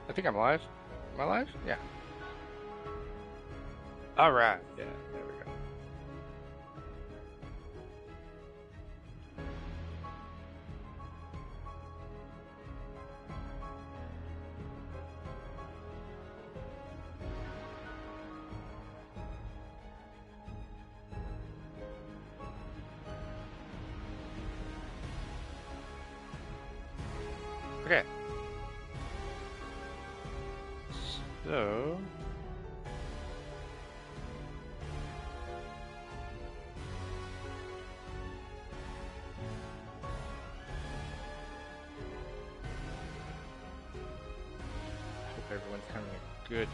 I think I'm live. Am I live? Yeah. All right. Yeah. There we go. Okay. So. Hope everyone's having a good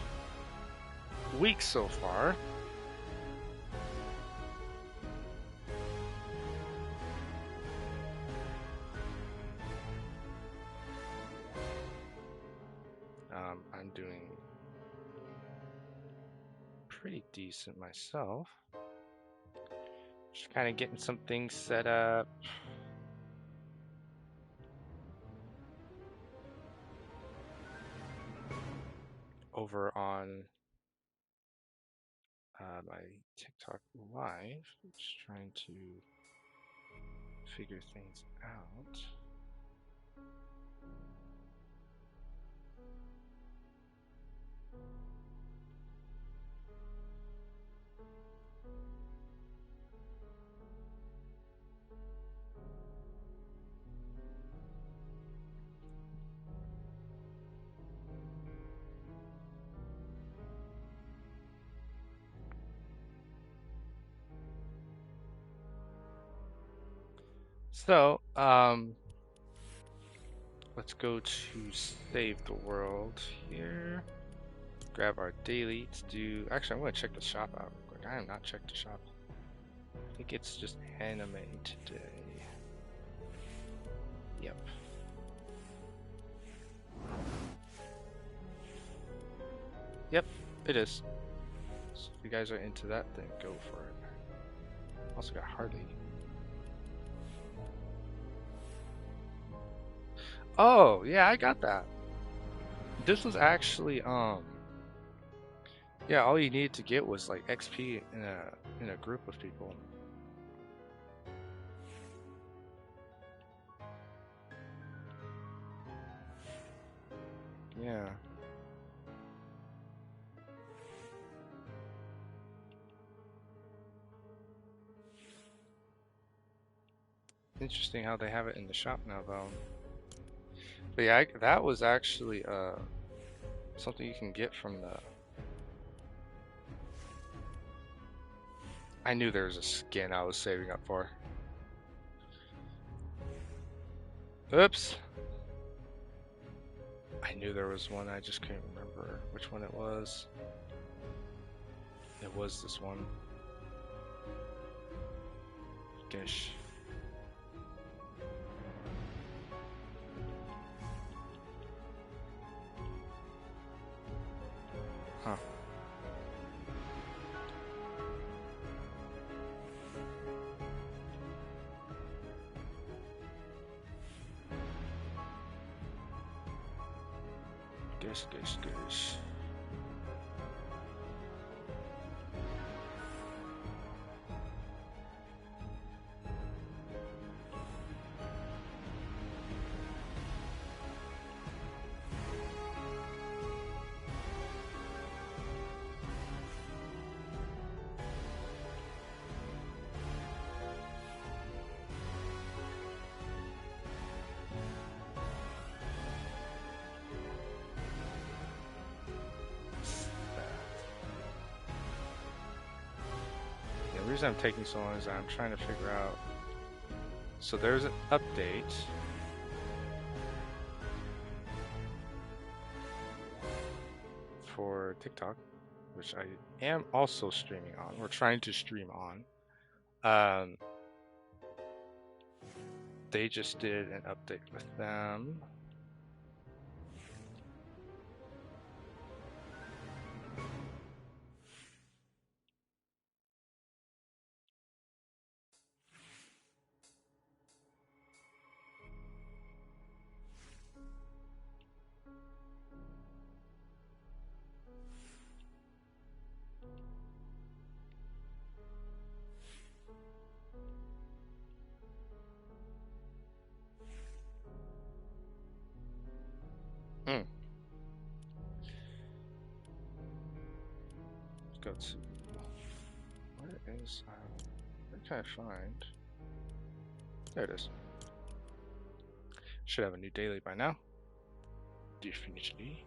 week so far. I'm doing pretty decent myself. Just kind of getting some things set up. Over on my TikTok live. Just trying to figure things out. So, let's go to save the world here. Grab our daily to do. Actually, I'm going to check the shop out real quick. I have not checked the shop. I think it's just anime today. Yep. Yep, it is. So if you guys are into that, then go for it. Also got Harley. Oh, yeah, I got that. This was actually yeah, all you needed to get was like XP in a group of people. Yeah. Interesting how they have it in the shop now though. But yeah, that was actually something you can get from the. I knew there was a skin I was saving up for. Oops. I knew there was one, I just couldn't remember which one it was. It was this one. Gish. Huh. Gish. Yeah, the reason I'm taking so long is I'm trying to figure out. So there's an update. For TikTok, which I am also streaming on. We're trying to stream on. Um, they just did an update with them. Let's go to. Where is. Where can I find? There it is. Should have a new daily by now. Definitely.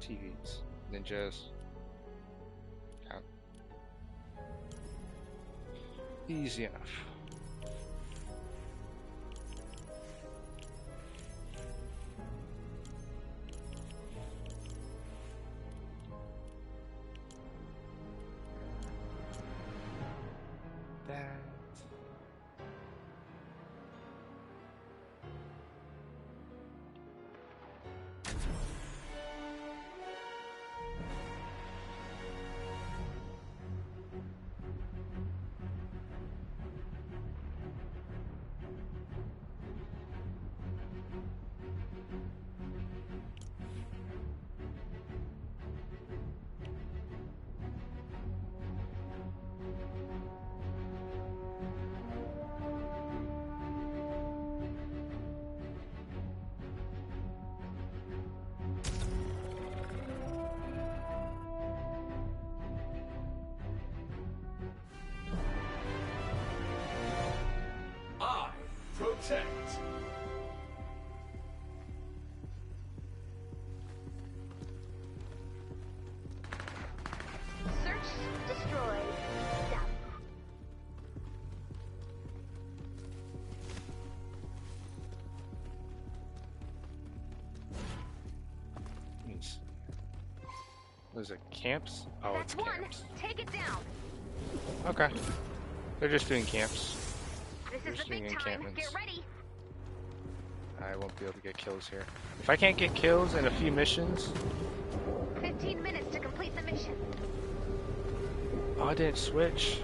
TVs, ninjas, count. Easy enough. That. Protect. Search destroyed. Done. Nice. What is it? Camps? Oh, That's it's one. camps. Take it down. Okay. They're just doing camps. This They're is just the doing big time. encampments. Get ready. I won't be able to get kills here. If I can't get kills in a few missions. 15 minutes to complete the mission. Oh, I didn't switch.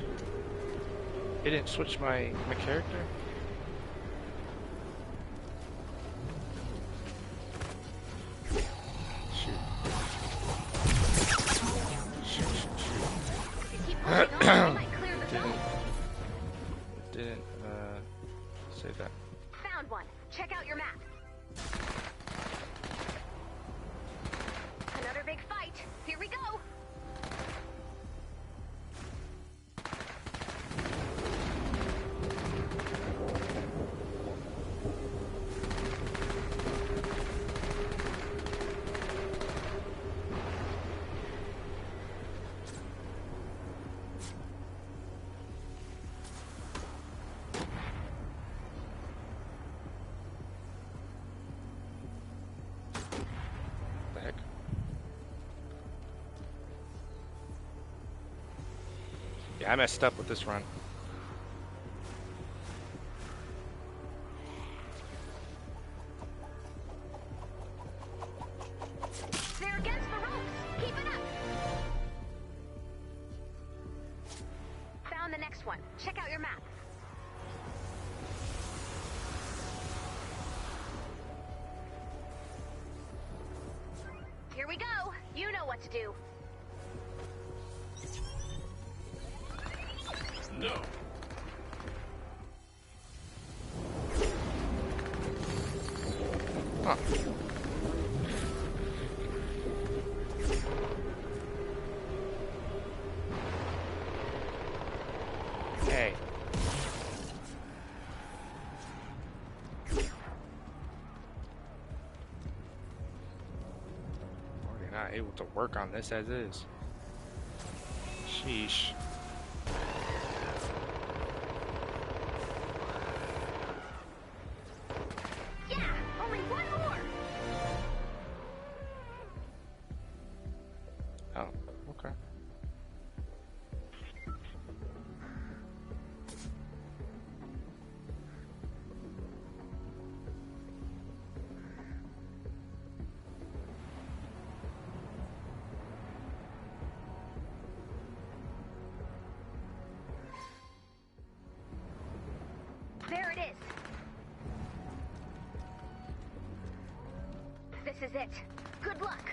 It didn't switch my character. Shoot. Shoot. If you keep pushing on, you might clear the zone. Didn't say that. Found one. Check out your map. Another big fight. Here we go. The heck? Yeah, I messed up with this run. They're against the ropes. Keep it up. Found the next one. Check out your map. Here we go. You know what to do. No. Huh. Hey. We're not able to work on this as is. Sheesh. Yeah, only one more. Oh, okay. There it is. This is it. Good luck.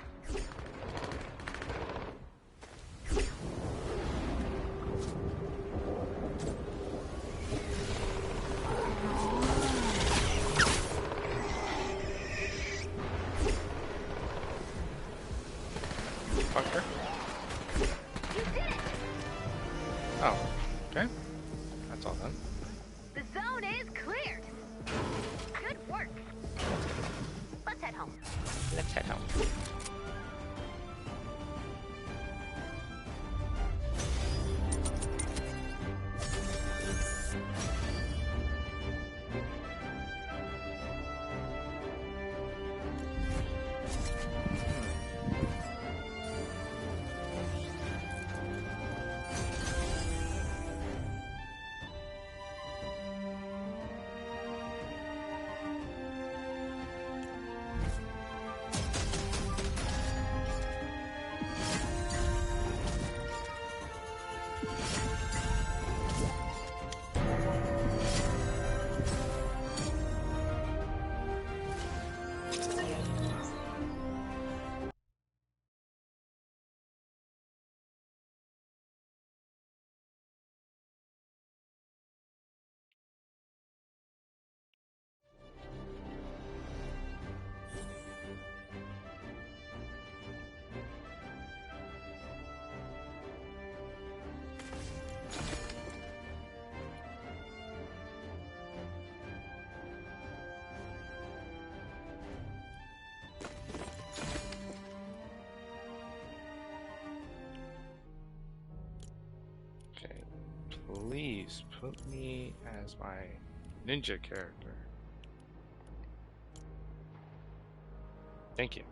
Okay, that's all done. The zone is cleared. Good work. Let's head home. Let's head home. Okay, please put me as my ninja character. Thank you.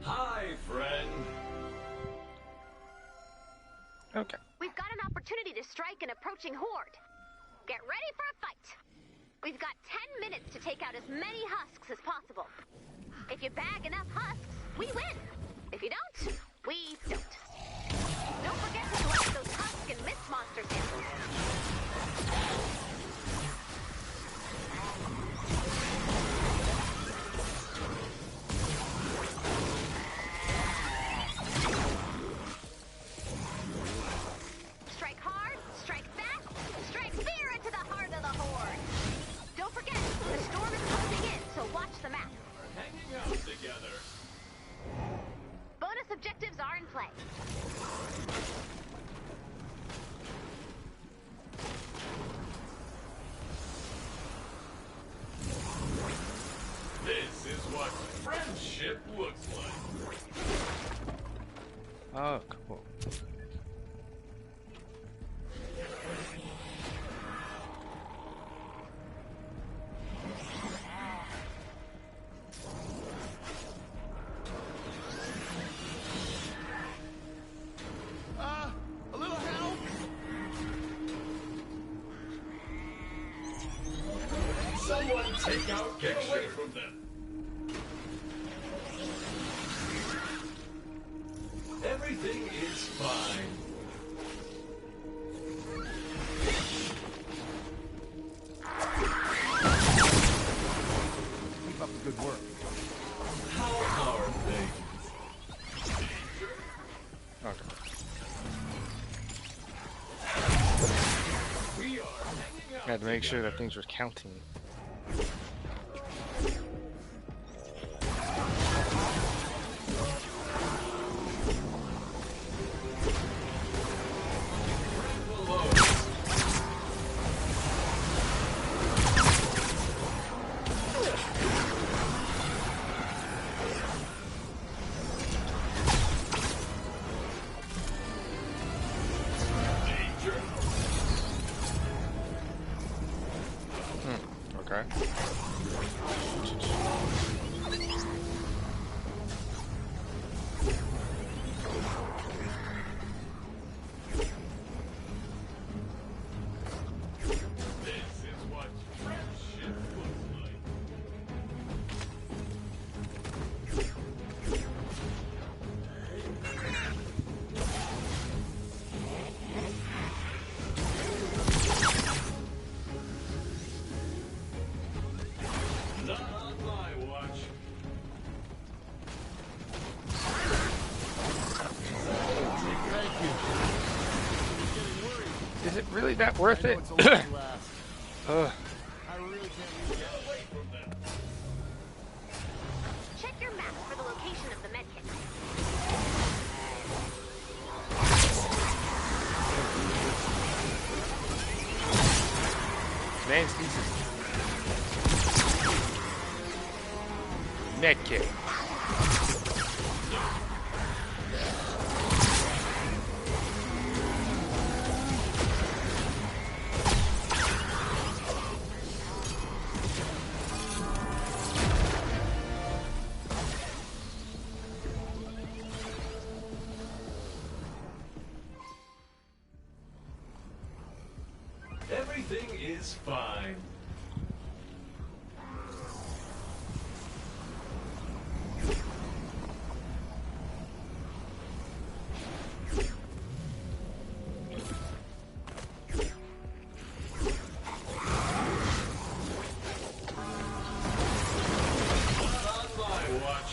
Hi, friend. Okay. We've got an opportunity to strike an approaching horde. Get ready for a fight. We've got 10 minutes to take out as many husks as possible. If you bag enough husks, we win. If you don't, we don't. Don't forget to collect those husk and mist monster samples. Strike hard, strike fast, strike fear into the heart of the horde. Don't forget, the storm is closing in, so watch the map. We're hanging out together. Bonus objectives are in play. This is what friendship looks like. Oh, cool. A little help? Someone take out Get away from them. Everything is fine. Keep up the good work. How are things? Okay. We are hanging out I had to make sure that together. things were counting. Danger. Okay. This is what friendship looks like. Not on my watch. Thank you. Is it really that worth I know it? it's a lot to ask. Ugh. I really can't leave Get away from them. Check your map for the location of the medkit. Man, Jesus. Medkit. Everything is fine. Not on my watch.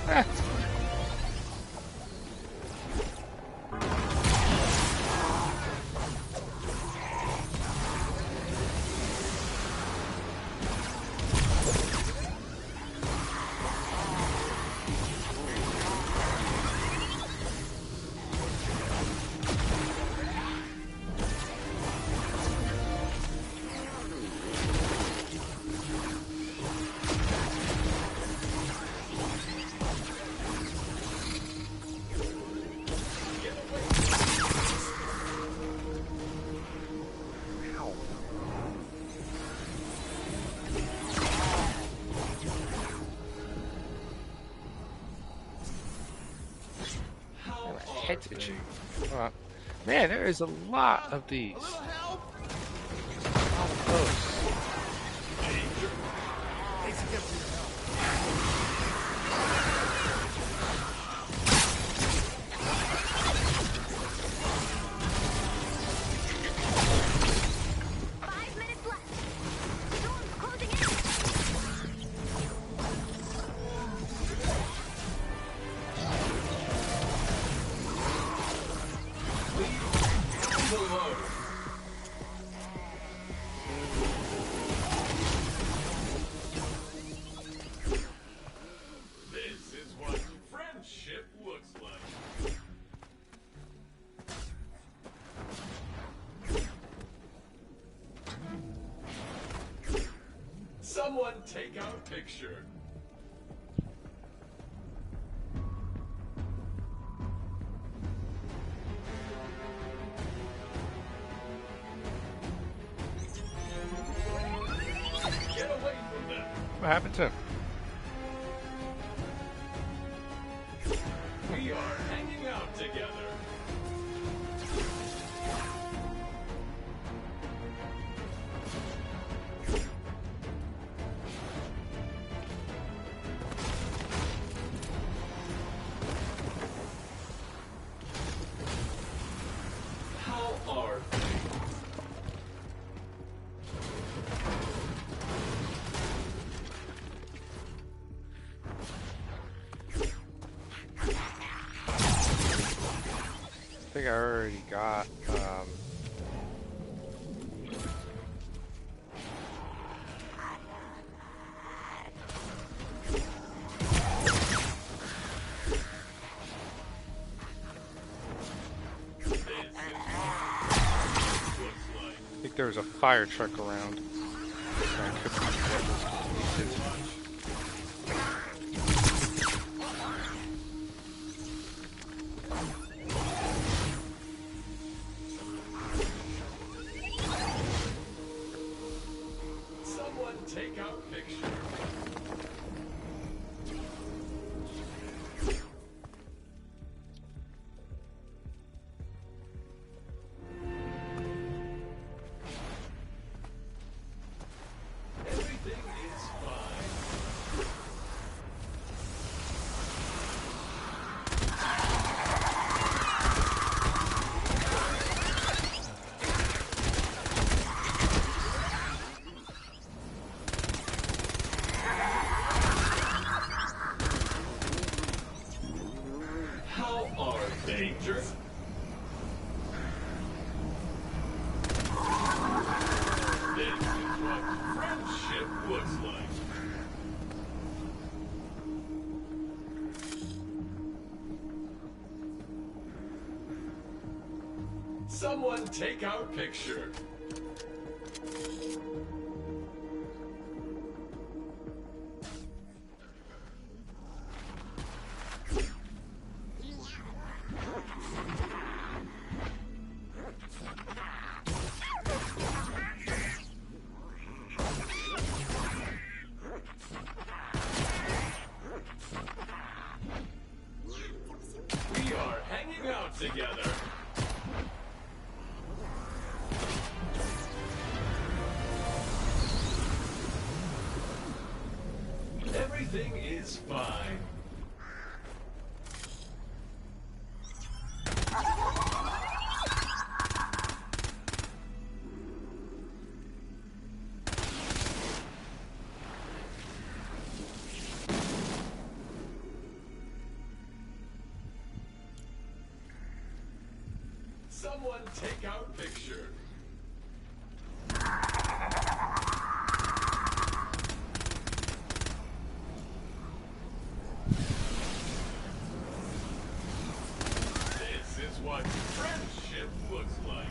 Ah. How My are head's itching. things? Man, there is a lot of these. A little help? How close? Danger. Thanks again for your help. Five minutes left. Storm's closing in. Leave alone. take out picture. Get away from them. What happened to him? We are hanging out together. How are things? I think I already got I think there was a fire truck around. I could be what was completed. Someone take out picture. Everything is fine. How are danger? This is what friendship looks like. Someone take out picture. We are hanging out together. Everything is fine. Someone take out picture. This is what friendship looks like.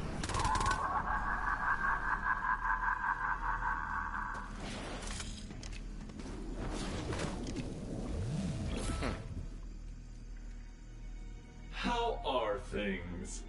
How are things?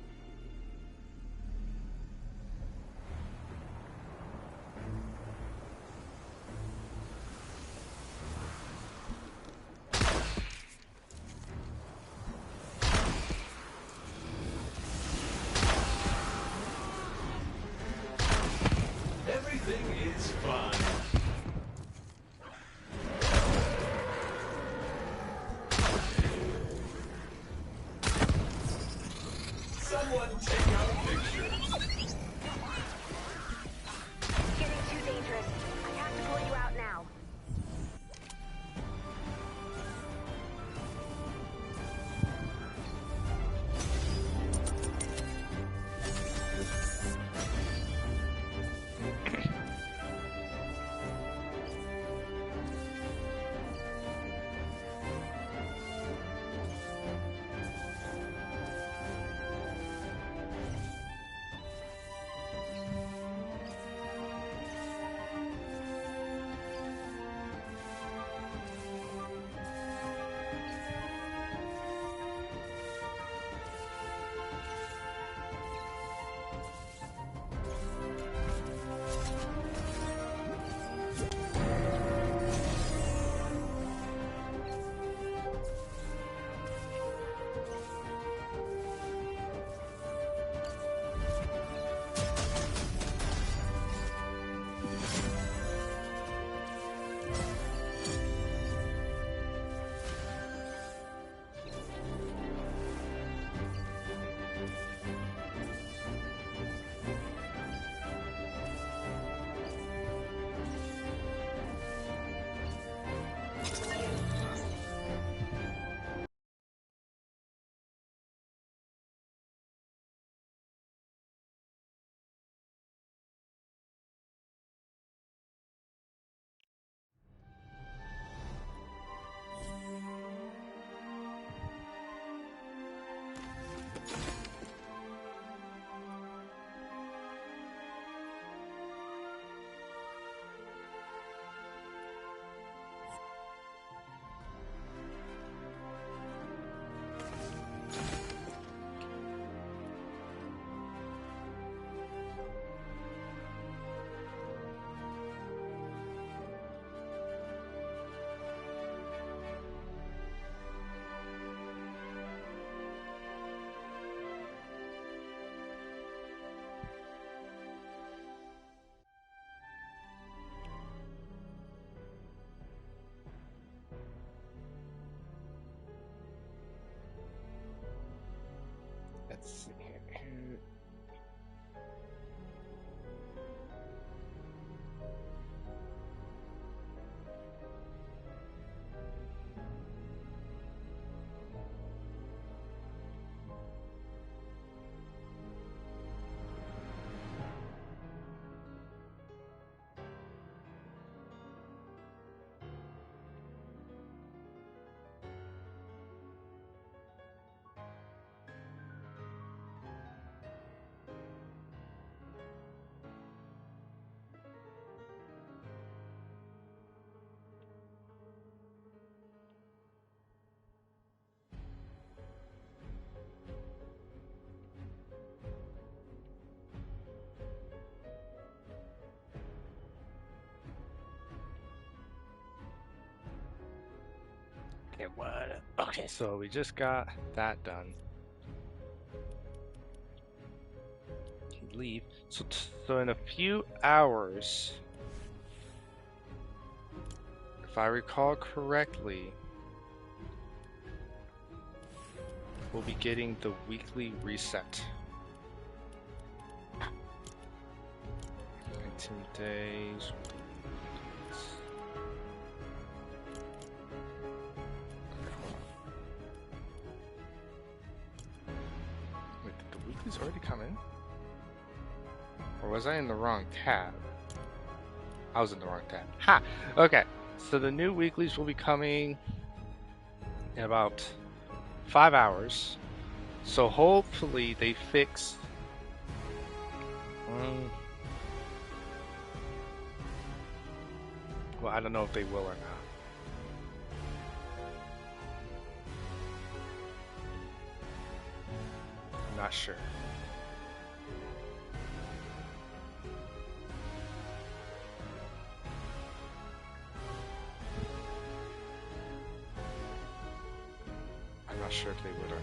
Everything is fine. Someone take out pictures. It's getting too dangerous. I have to pull you out now. Let's see here. Okay, what? Okay, so we just got that done. Leave. So in a few hours, if I recall correctly, we'll be getting the weekly reset. 19 days. Wait, did the weeklies already come in? Or was I in the wrong tab? I was in the wrong tab. Ha! Okay, so the new weeklies will be coming in about 5 hours. So hopefully they fix... well, I don't know if they will or not. I'm not sure. I'm not sure if they would or not.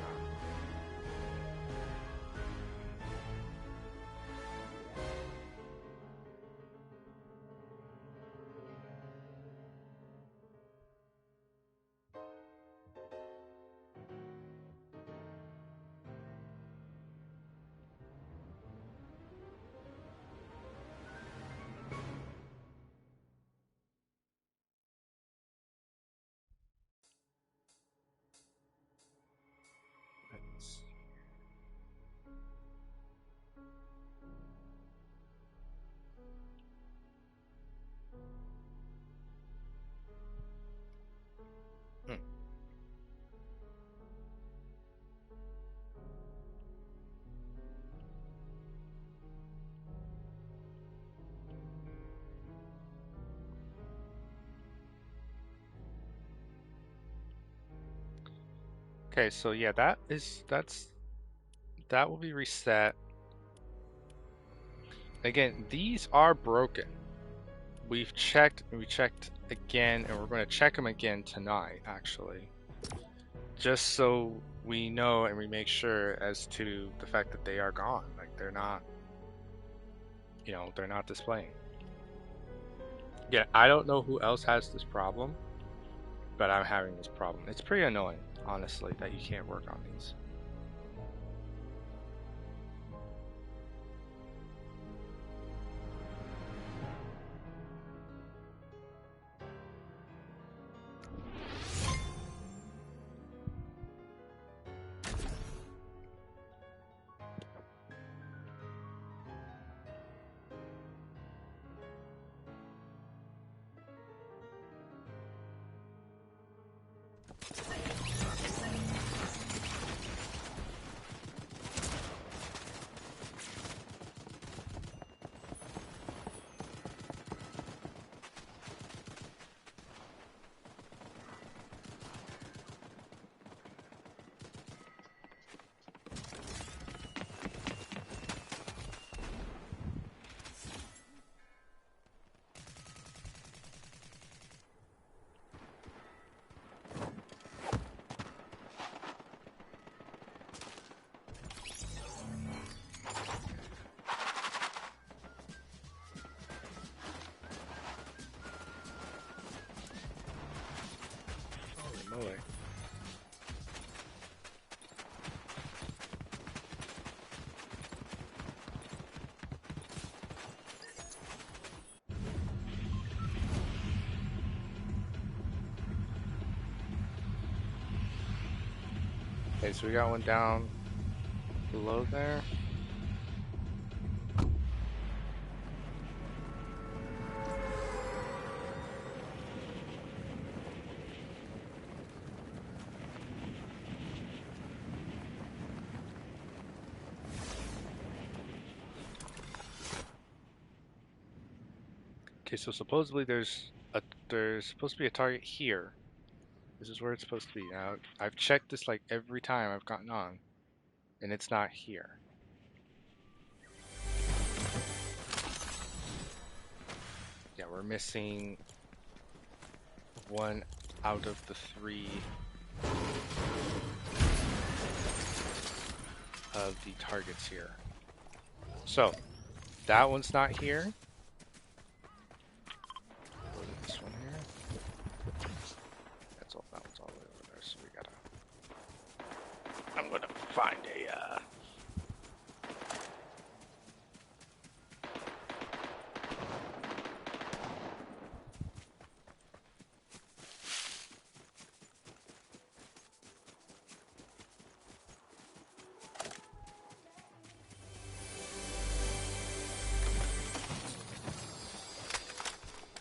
Let's- Hmm. Okay, so yeah, that will be reset. Again, these are broken. We've checked and we checked again, and we're going to check them again tonight, actually. Just so we know and we make sure as to the fact that they are gone. Like, they're not, they're not displaying. Yeah, I don't know who else has this problem, but I'm having this problem. It's pretty annoying, honestly, that you can't work on these. Okay, so we got one down below there. Okay, so supposedly there's supposed to be a target here. This is where it's supposed to be. Now, I've checked this like every time I've gotten on, and it's not here. Yeah, we're missing one out of the 3 of the targets here. So, that one's not here. Go to this one here. That one's all the way over there, so we gotta... I'm gonna find a,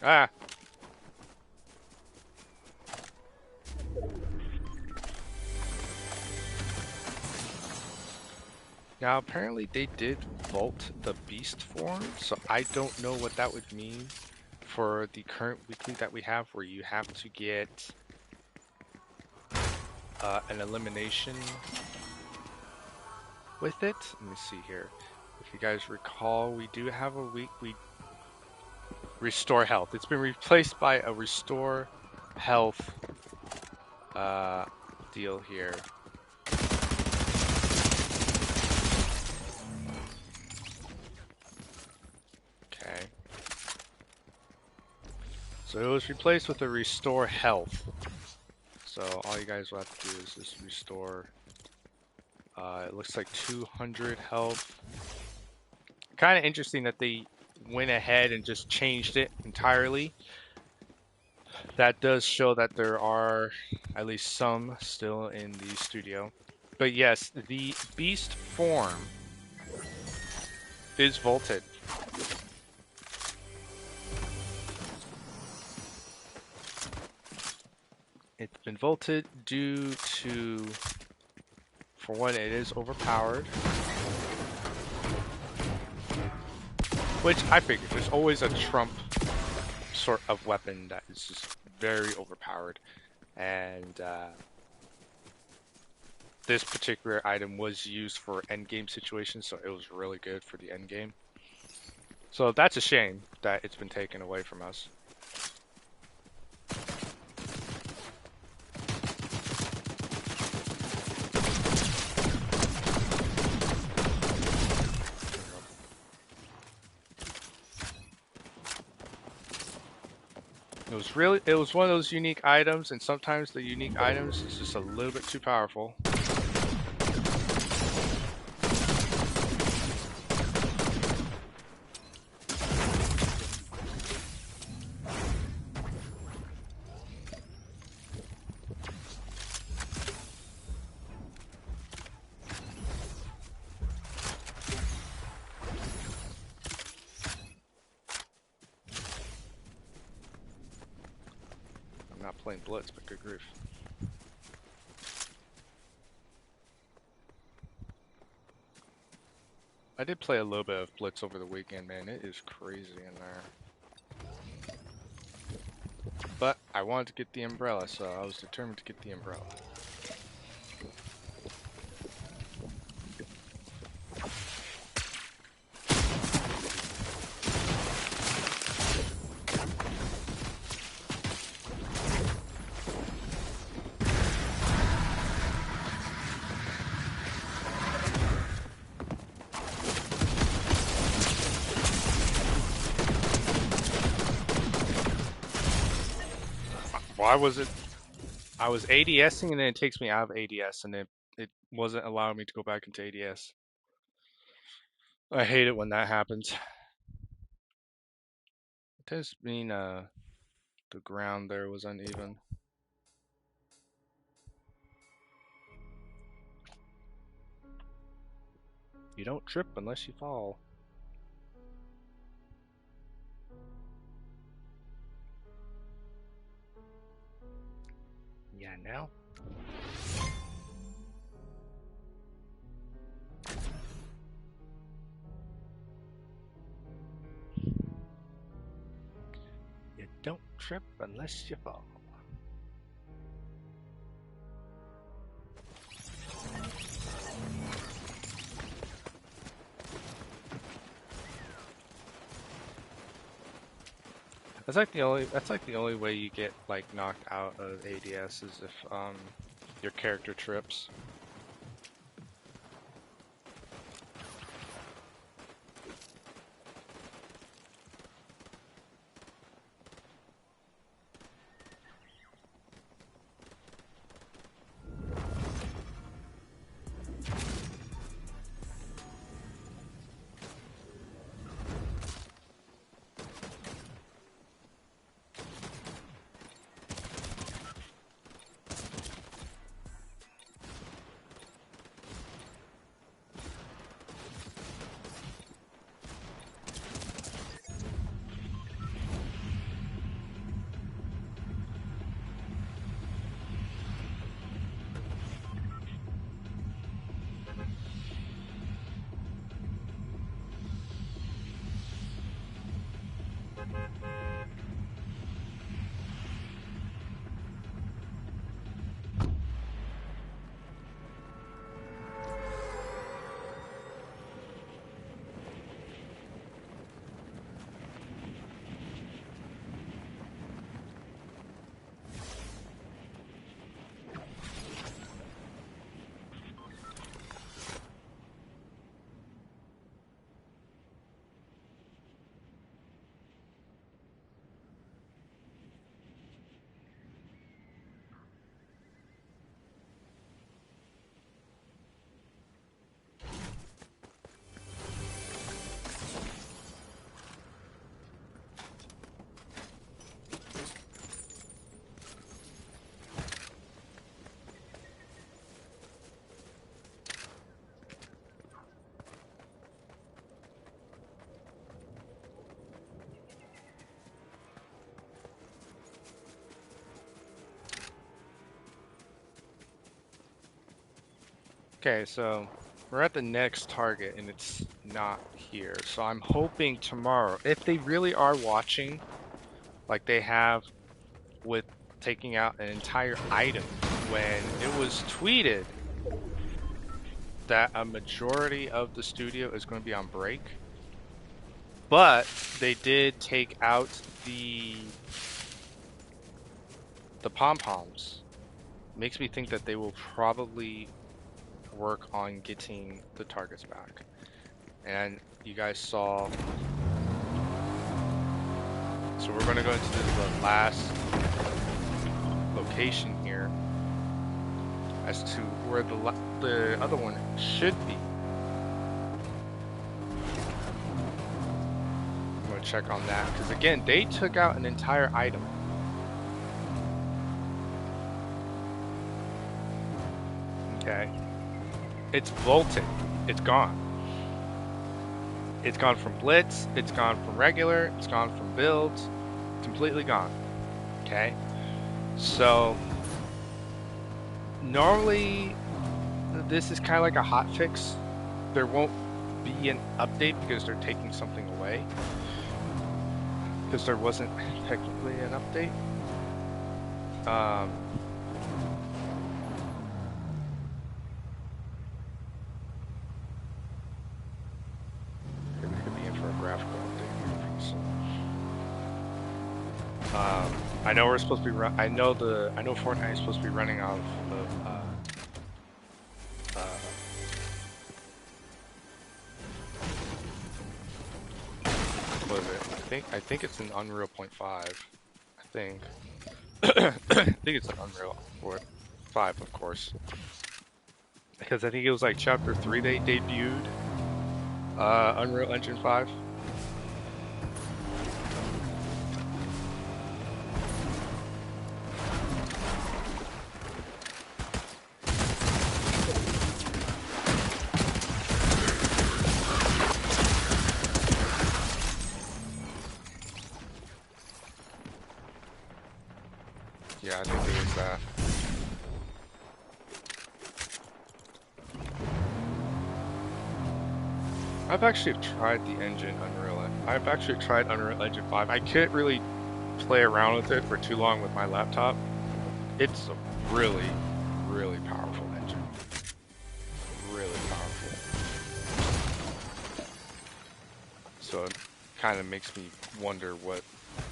Ah! Now, apparently they did vault the beast form, so I don't know what that would mean for the current weekly that we have, where you have to get an elimination with it. Let me see here. If you guys recall, we do have a weekly restore health. It's been replaced by a restore health deal here. Okay. So it was replaced with a restore health. So all you guys will have to do is just restore. It looks like 200 health. Kind of interesting that they went ahead and just changed it entirely. That does show that there are at least some still in the studio. But yes, the beast form is vaulted. It's been vaulted due to, for one, it is overpowered. Which I figured, there's always a trump sort of weapon that is just very overpowered. And this particular item was used for endgame situations, so it was really good for the endgame. So that's a shame that it's been taken away from us. It was one of those unique items, and sometimes the unique items is just a little bit too powerful. I'm not playing Blitz, but good grief. I did play a little bit of Blitz over the weekend, man. It is crazy in there. But I wanted to get the umbrella, so I was determined to get the umbrella. Why was it? I was ADSing and then it takes me out of ADS and it wasn't allowing me to go back into ADS. I hate it when that happens. It does mean the ground there was uneven. You don't trip unless you fall. Yeah, now? You don't trip unless you fall. That's like the only way you get like knocked out of ADS is if your character trips. Okay, so we're at the next target and it's not here. So I'm hoping tomorrow, if they really are watching, like they have with taking out an entire item, when it was tweeted that a majority of the studio is going to be on break, but they did take out the pom-poms. Makes me think that they will probably work on getting the targets back. And you guys saw, so we're going to go into the last location here as to where the other one should be. I'm going to check on that because again, they took out an entire item. Okay, it's vaulted. It's gone. It's gone from Blitz, it's gone from regular, it's gone from builds, completely gone. Okay? So, normally, this is kind of like a hot fix. There won't be an update because they're taking something away. Because there wasn't technically an update. I know we're supposed to be I know Fortnite is supposed to be running off of what is it? I think it's an Unreal 0.5. I think. I think it's an Unreal 5, of course. Because I think it was like Chapter 3 they debuted Unreal Engine 5. I've actually tried the engine I've actually tried Unreal Engine 5. I can't really play around with it for too long with my laptop. It's a really, really powerful engine. Really powerful. So it kind of makes me wonder what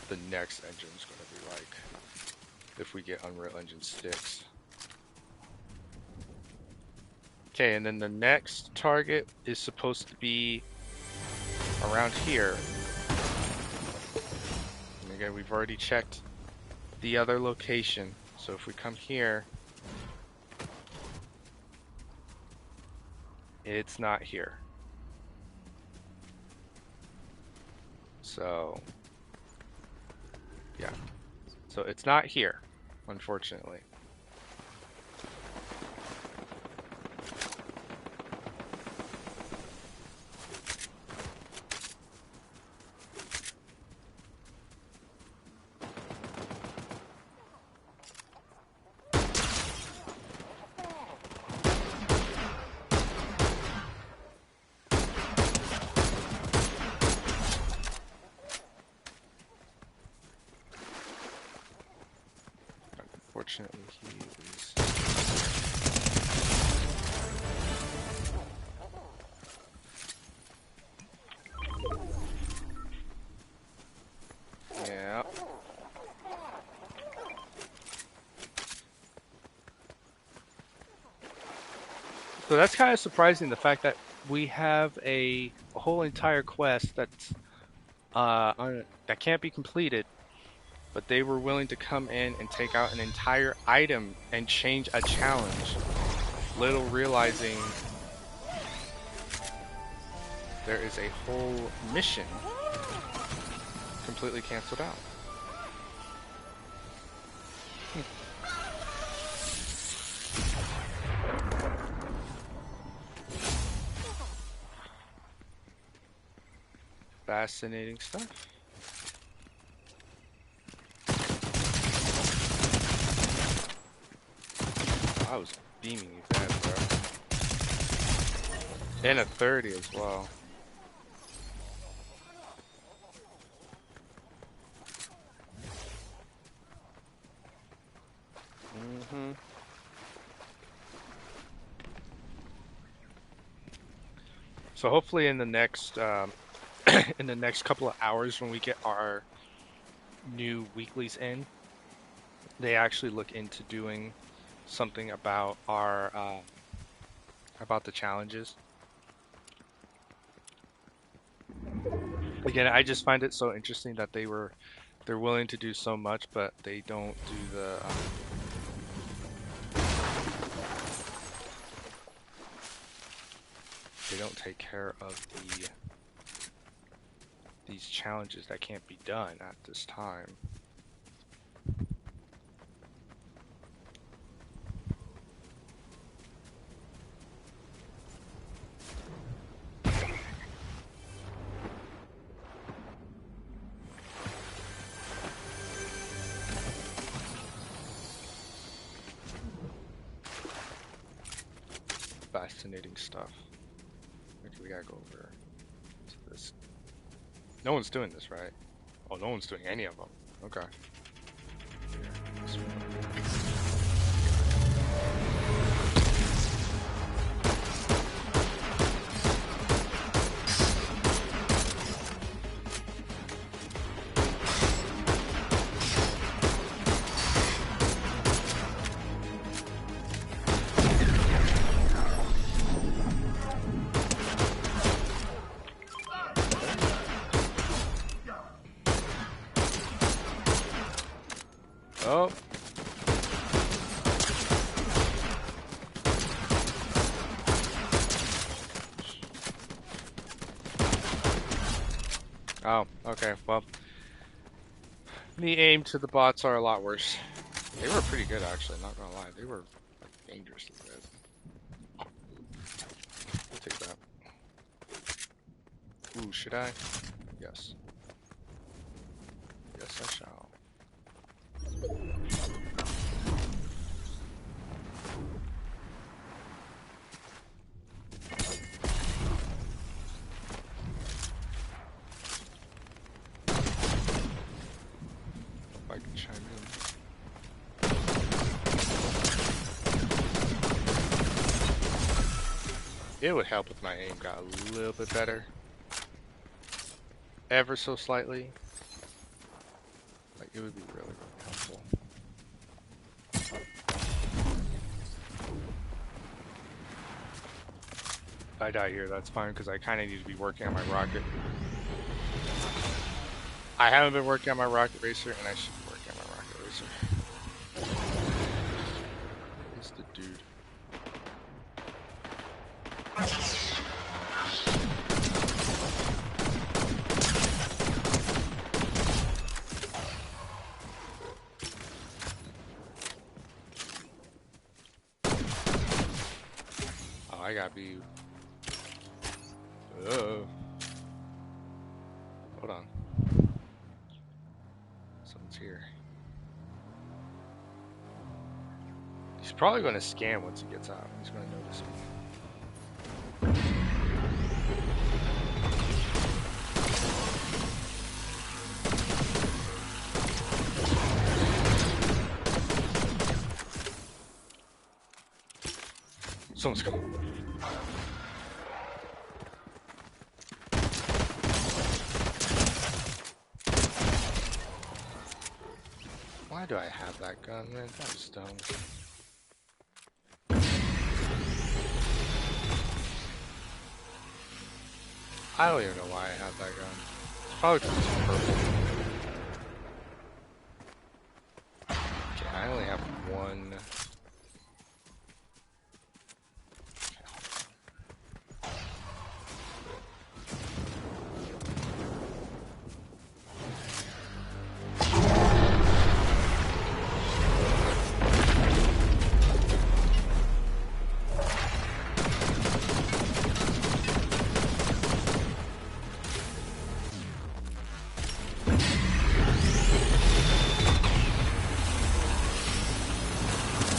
the next engine's going to be like if we get Unreal Engine 6. Okay, and then the next target is supposed to be around here. And again, we've already checked the other location. So if we come here, it's not here. So, yeah. So it's not here, unfortunately. Unfortunately, he is. Yeah. So that's kind of surprising, the fact that we have a whole entire quest that's that can't be completed, but they were willing to come in and take out an entire item and change a challenge, little realizing there is a whole mission completely canceled out. Fascinating stuff. I was beaming you bad, bro. And a 30 as well. Mm-hmm. So hopefully in the next in the next couple of hours, when we get our new weeklies in, they actually look into doing something about our about the challenges. Again, I just find it so interesting that they're willing to do so much, but they don't do they don't take care of these challenges that can't be done at this time. Fascinating stuff. Okay, we gotta go over to this. No one's doing this, right? Oh, no one's doing any of them. Okay. Here, this one. Oh. Oh, okay, well, the aim to the bots are a lot worse. They were pretty good, actually, not gonna lie. They were like, dangerously good. I'll take that. Ooh, should I? Yes. Yes, I shall. It would help if my aim got a little bit better. Ever so slightly. Like, it would be really, really helpful. If I die here, that's fine, because I kind of need to be working on my rocket. I haven't been working on my rocket racer, and I should be working on my rocket racer. Where's the dude? Oh, I gotta be... Oh. Hold on. Someone's here. He's probably going to scan once he gets out. He's going to notice me. Someone's coming. Why do I have that gun, man? That was dumb. I don't even know why I have that gun. It's probably because it's purple. Okay, I only have one.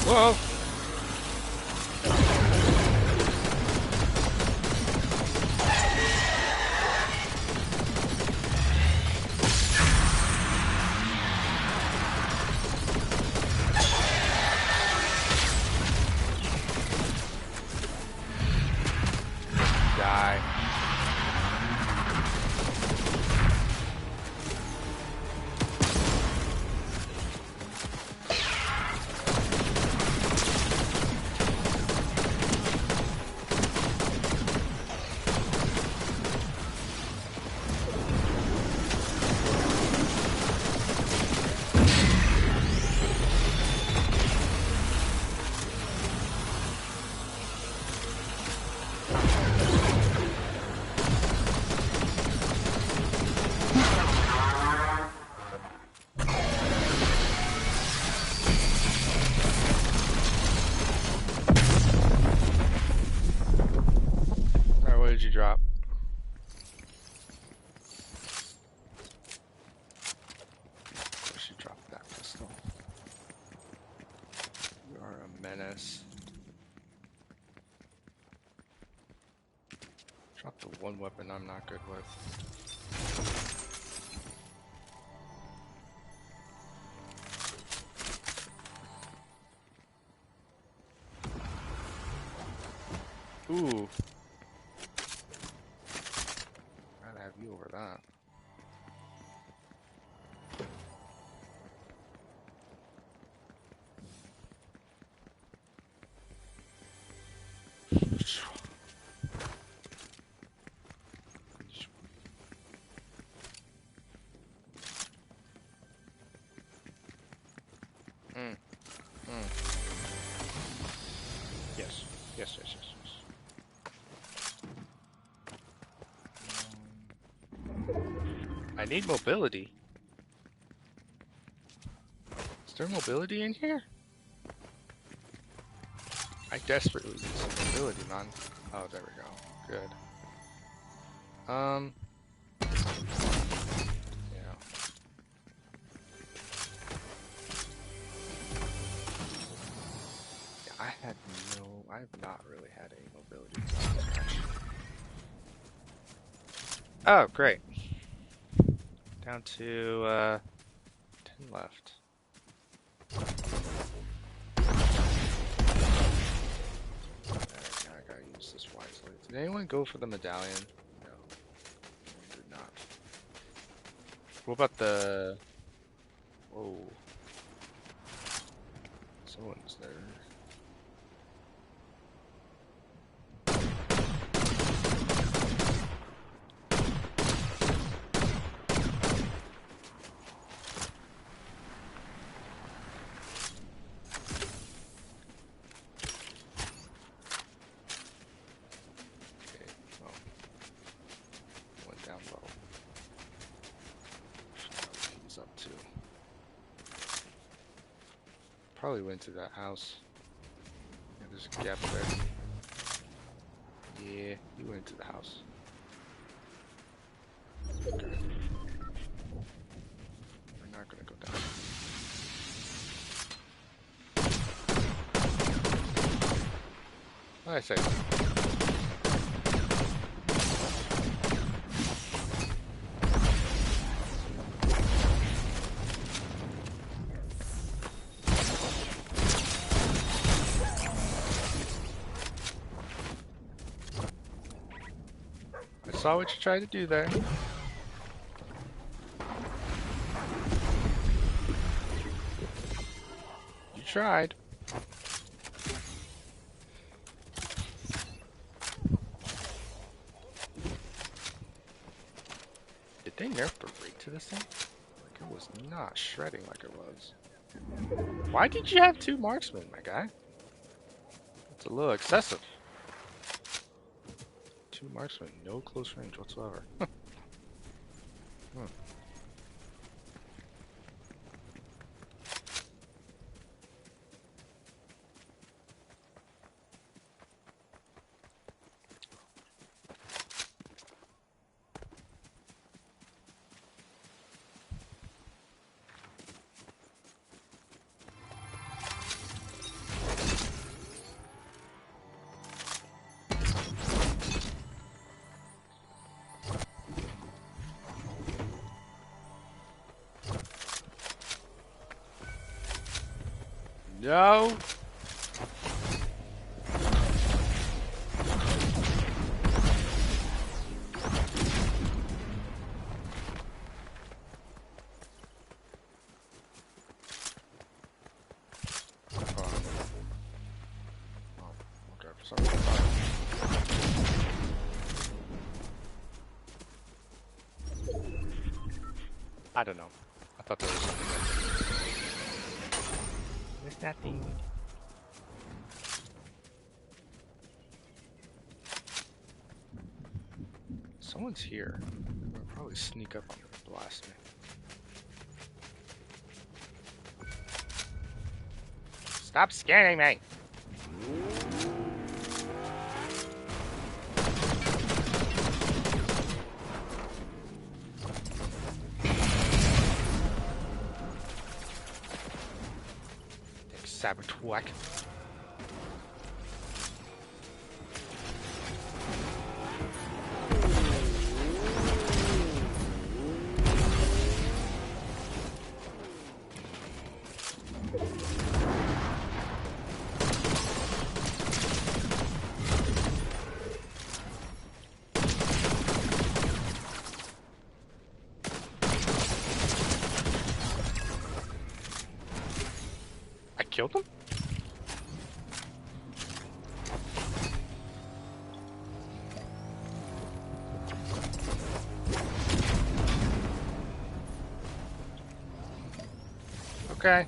Whoa! Die. Alright, what did you drop? She dropped that pistol. You are a menace. Drop the one weapon I'm not good with. Ooh. I'd have you over that. Yes. Yes, yes, yes, yes. I need mobility. Is there mobility in here? I desperately need some mobility, man. Oh, there we go. Good. Yeah. I have not really had any mobility. Oh, great. Down to 10 left. I gotta use this wisely. Did anyone go for the medallion? No, did not. What about the... Whoa. Someone's there. Okay, well, went down low. He's up too. Probably went to that house. Yeah, there's a gap there. Yeah, he went to the house. Okay. We're not gonna go down. What did I say? I saw what you tried to do there. You tried. Did they nerf the rate to this thing? Like, it was not shredding like it was. Why did you have 2 marksmen, my guy? That's a little excessive. 2 marksmen, no close range whatsoever. Hmm. No! Okay, sorry. I don't know. I thought there was something there. There's nothing. Someone's here. They'll probably sneak up on me and blast me. Stop scaring me! Sabertwack. I killed him? Okay.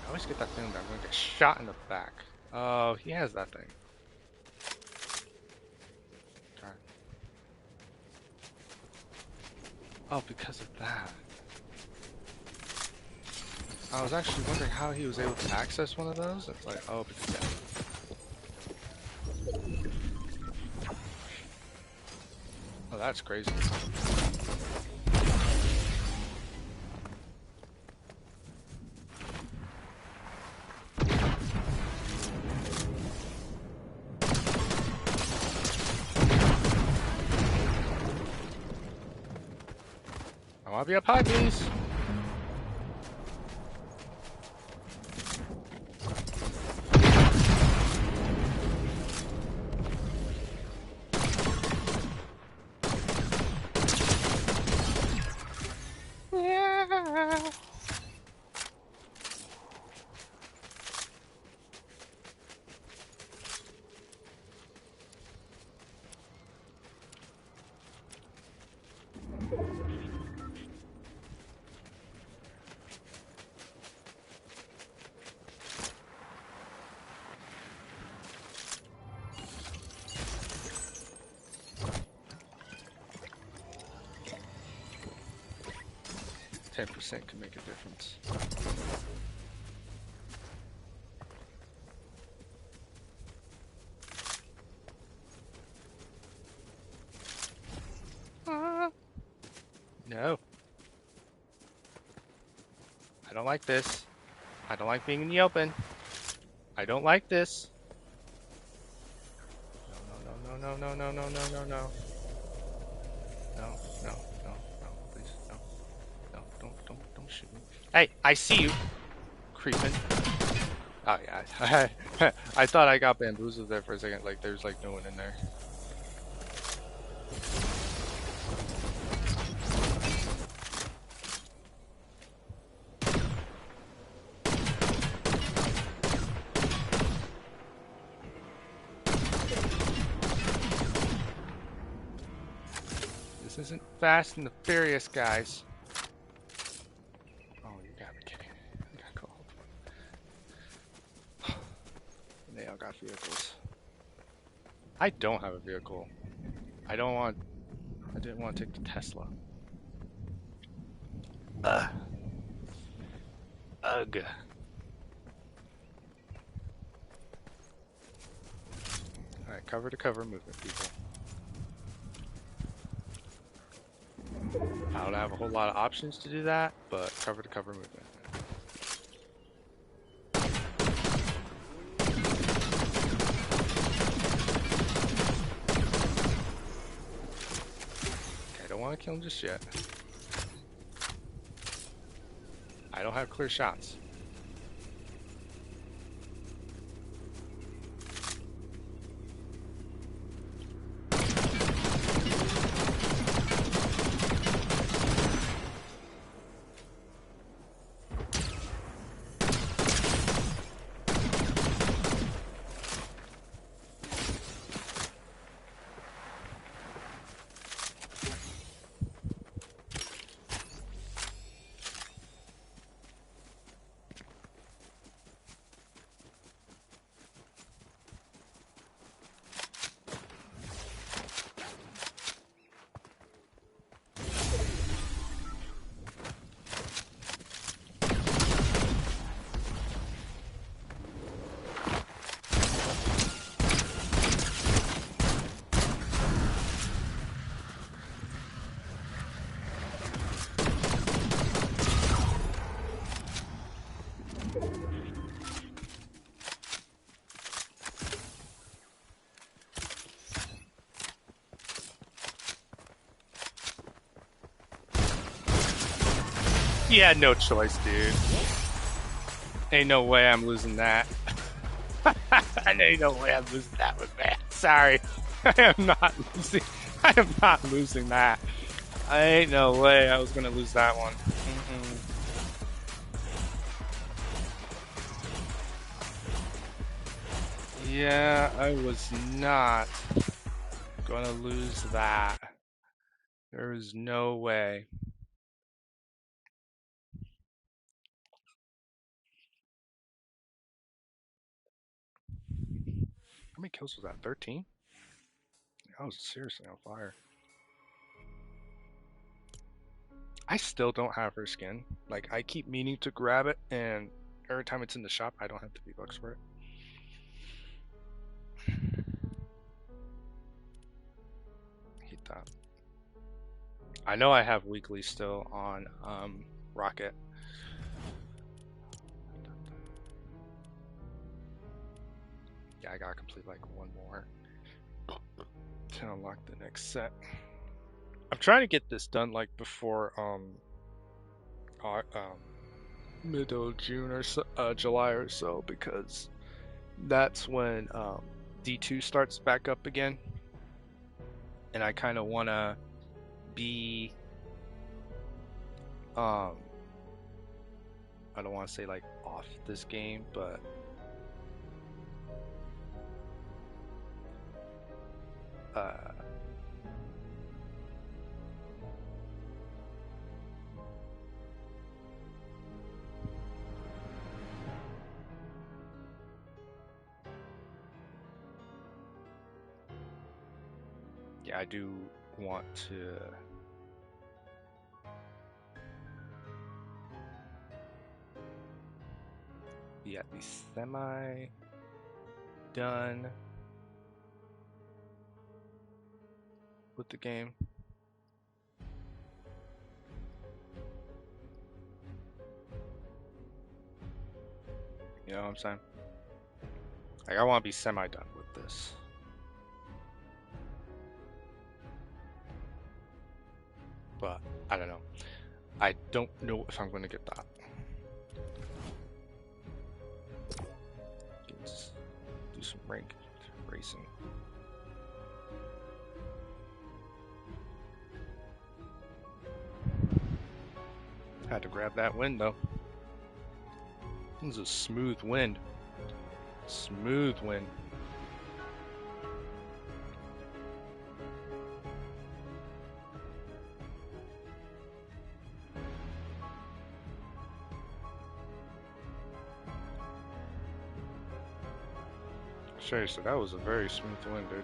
I always get that thing that I'm gonna get shot in the back. Oh, he has that thing. Okay. Oh, because of that. I was actually wondering how he was able to access one of those. It's like, oh, because yeah. Oh, that's crazy. want to be up high, please. Yeah. 10% can make a difference. No. I don't like this. I don't like being in the open. I don't like this. No, no, no, no, no, no, no, no, no. No, no, no, no, please, no. No, don't shoot me. Hey, I see you, creeping. Oh yeah, I thought I got bamboozled there for a second. Like there's like no one in there. This isn't Fast and the Furious, guys. Oh, you gotta be kidding. I got called. They all got vehicles. I don't have a vehicle. I didn't want to take the Tesla. Ugh. Alright, cover to cover movement, people. I don't have a whole lot of options to do that, but cover to cover movement. Okay, I don't want to kill him just yet. I don't have clear shots. He had no choice, dude. Ain't no way I'm losing that. Ain't no way I'm losing that one, man. Sorry. I am not losing. I am not losing that. I ain't no way I was gonna lose that one. Yeah, I was not gonna lose that. There was no way. How many kills was that? 13? I was seriously on fire. I still don't have her skin. Like, I keep meaning to grab it, and every time it's in the shop, I don't have the V-Bucks for it. Hate that. I know I have weekly still on Rocket. Yeah, I gotta complete like one more to unlock the next set. I'm trying to get this done like before middle of June or so, July or so, because that's when D2 starts back up again, and I kind of want to be I don't want to say like off this game, but yeah, I do want to be at least semi done with the game. You know what I'm saying? Like, I want to be semi done with this. But I don't know. I don't know if I'm going to get that. Let's do some ranked racing. Had to grab that wind though. This is a smooth wind. Smooth wind. Seriously, that was a very smooth wind, dude.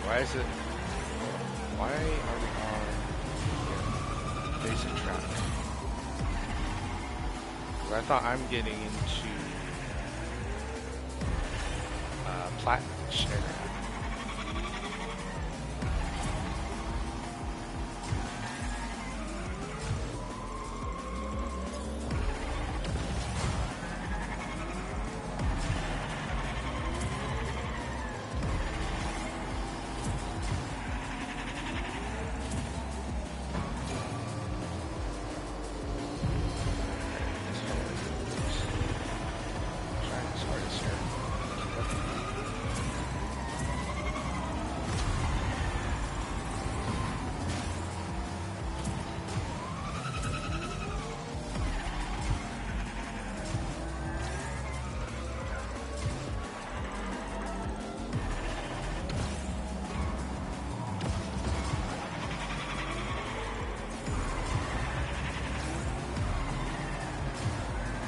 Why is it? Why are we on basic track? Because I thought I'm getting into platinum area.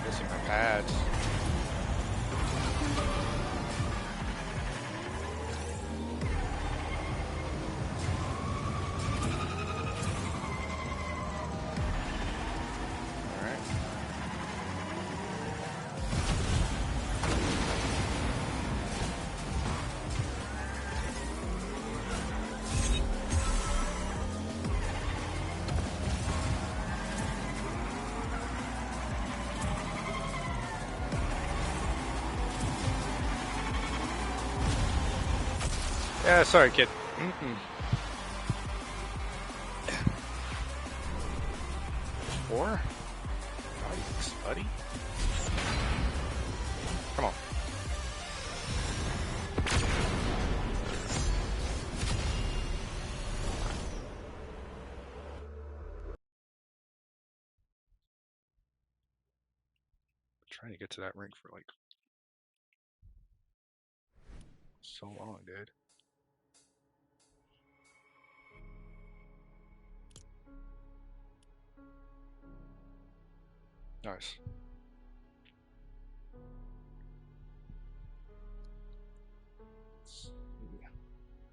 Missing my pads. Yeah, sorry, kid. Mm-mm. Four? Yikes, buddy. Come on. Trying to get to that rink for like so long, dude. Nice.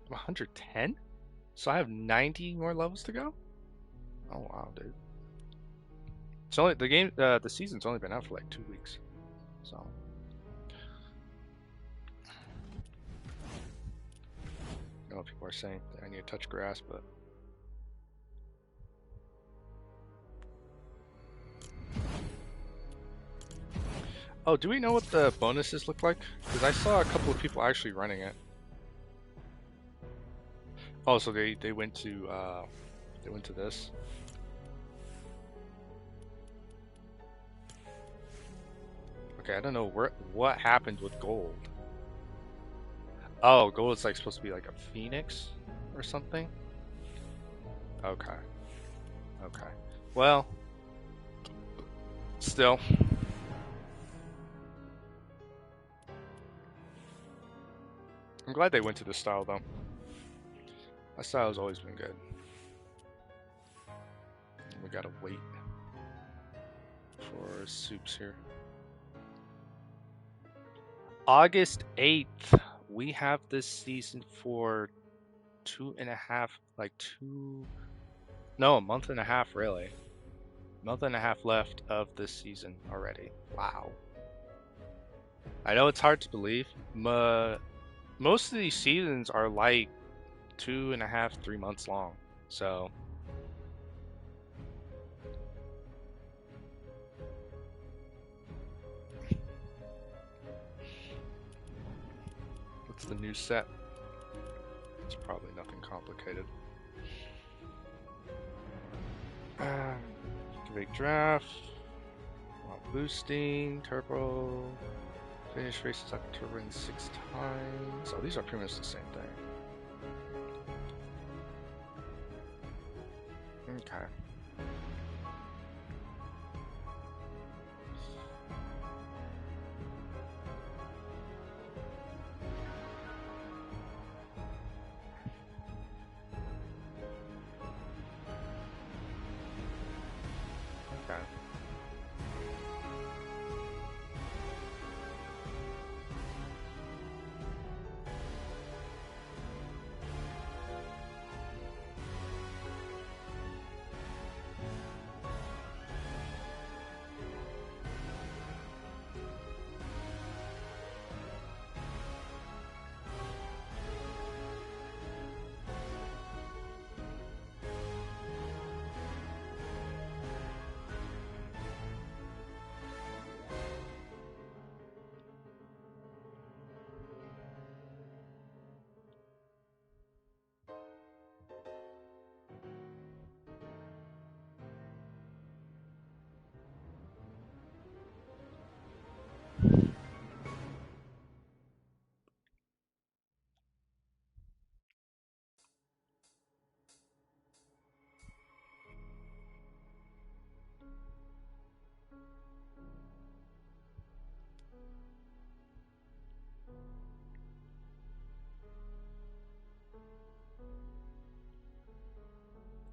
110? So I have 90 more levels to go? Oh wow, dude. It's only the game the season's only been out for like 2 weeks. So I know what people are saying that I need to touch grass, but oh, do we know what the bonuses look like? Because I saw a couple of people actually running it. Oh, so they went to this. Okay, I don't know what happened with gold. Oh, gold is like supposed to be like a phoenix or something. Okay. Okay. Well, still. I'm glad they went to this style though. My style has always been good. We gotta wait for soups here. August 8th. We have this season for 2.5, like no, a month and a half really. Month and a half left of this season already. Wow. I know it's hard to believe. Most of these seasons are like 2.5, 3 months long. So what's the new set? It's probably nothing complicated. Activate draft. Boosting, turbo. Finish races after turbine 6 times. Oh, these are pretty much the same thing. Okay.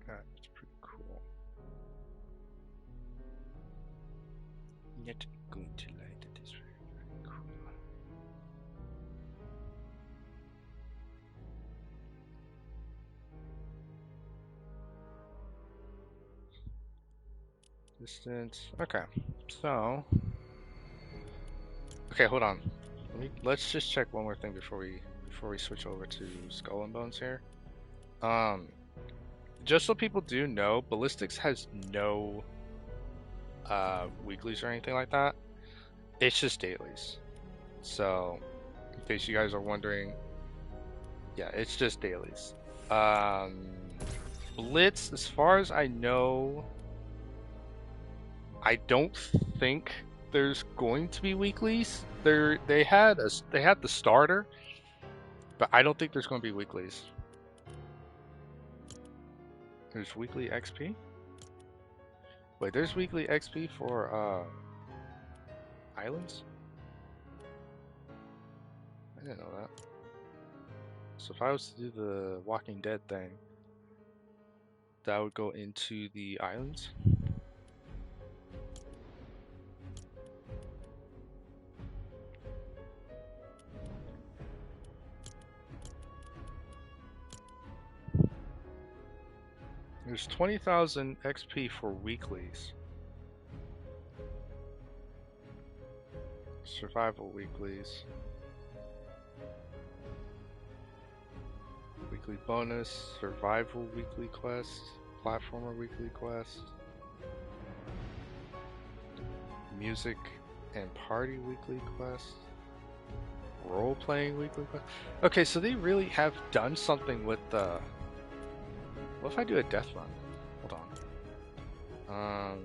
Okay. That's pretty cool. Yet going to light it is very, very cool. Distance. Okay. So. Okay, hold on. Let's just check one more thing before we switch over to Skull and Bones here. Um, just so people do know, Ballistics has no weeklies or anything like that. It's just dailies. So, in case you guys are wondering, Yeah, it's just dailies. Blitz, as far as I know, I don't think there's going to be weeklies. They had the starter, but I don't think there's going to be weeklies. There's weekly XP. Wait, there's weekly XP for islands? I didn't know that. So if I was to do the Walking Dead thing, that would go into the islands. There's 20,000 XP for weeklies. Survival weeklies. Weekly bonus, survival weekly quest, platformer weekly quest, music and party weekly quest, role-playing weekly quest. Okay, so they really have done something with the... What if I do a death run? Hold on.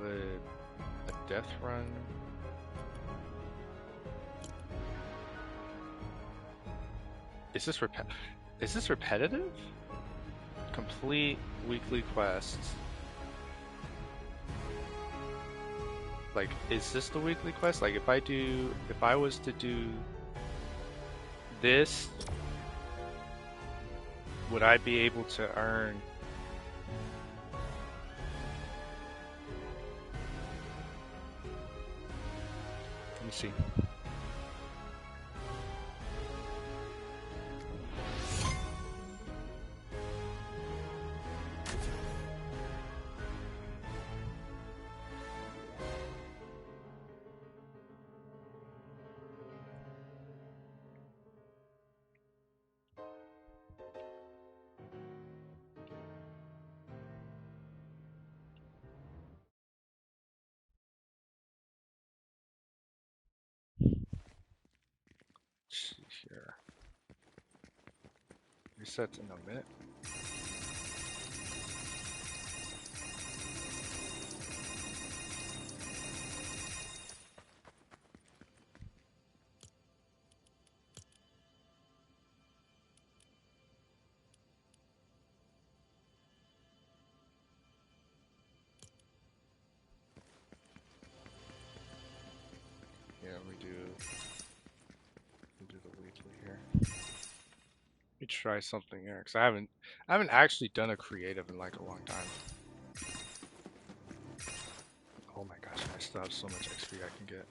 Would a death run... Is this repetitive? Complete weekly quests. Like, is this the weekly quest? Like, if I was to do this, would I be able to earn... Let me see. Let's see here. Resets in a minute. Yeah, we do the weekly here. Let me try something here, because I haven't actually done a creative in like a long time. Oh my gosh, I still have so much XP I can get.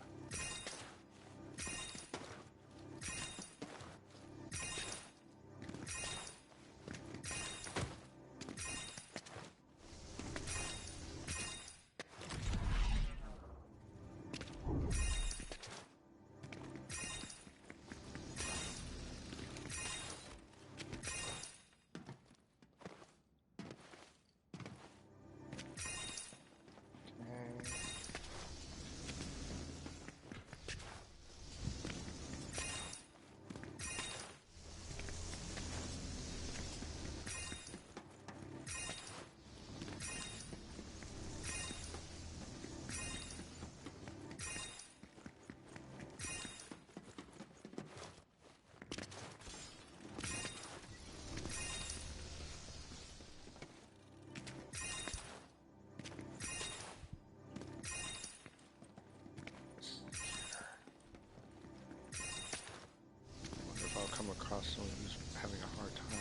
If I'll come across someone who's having a hard time,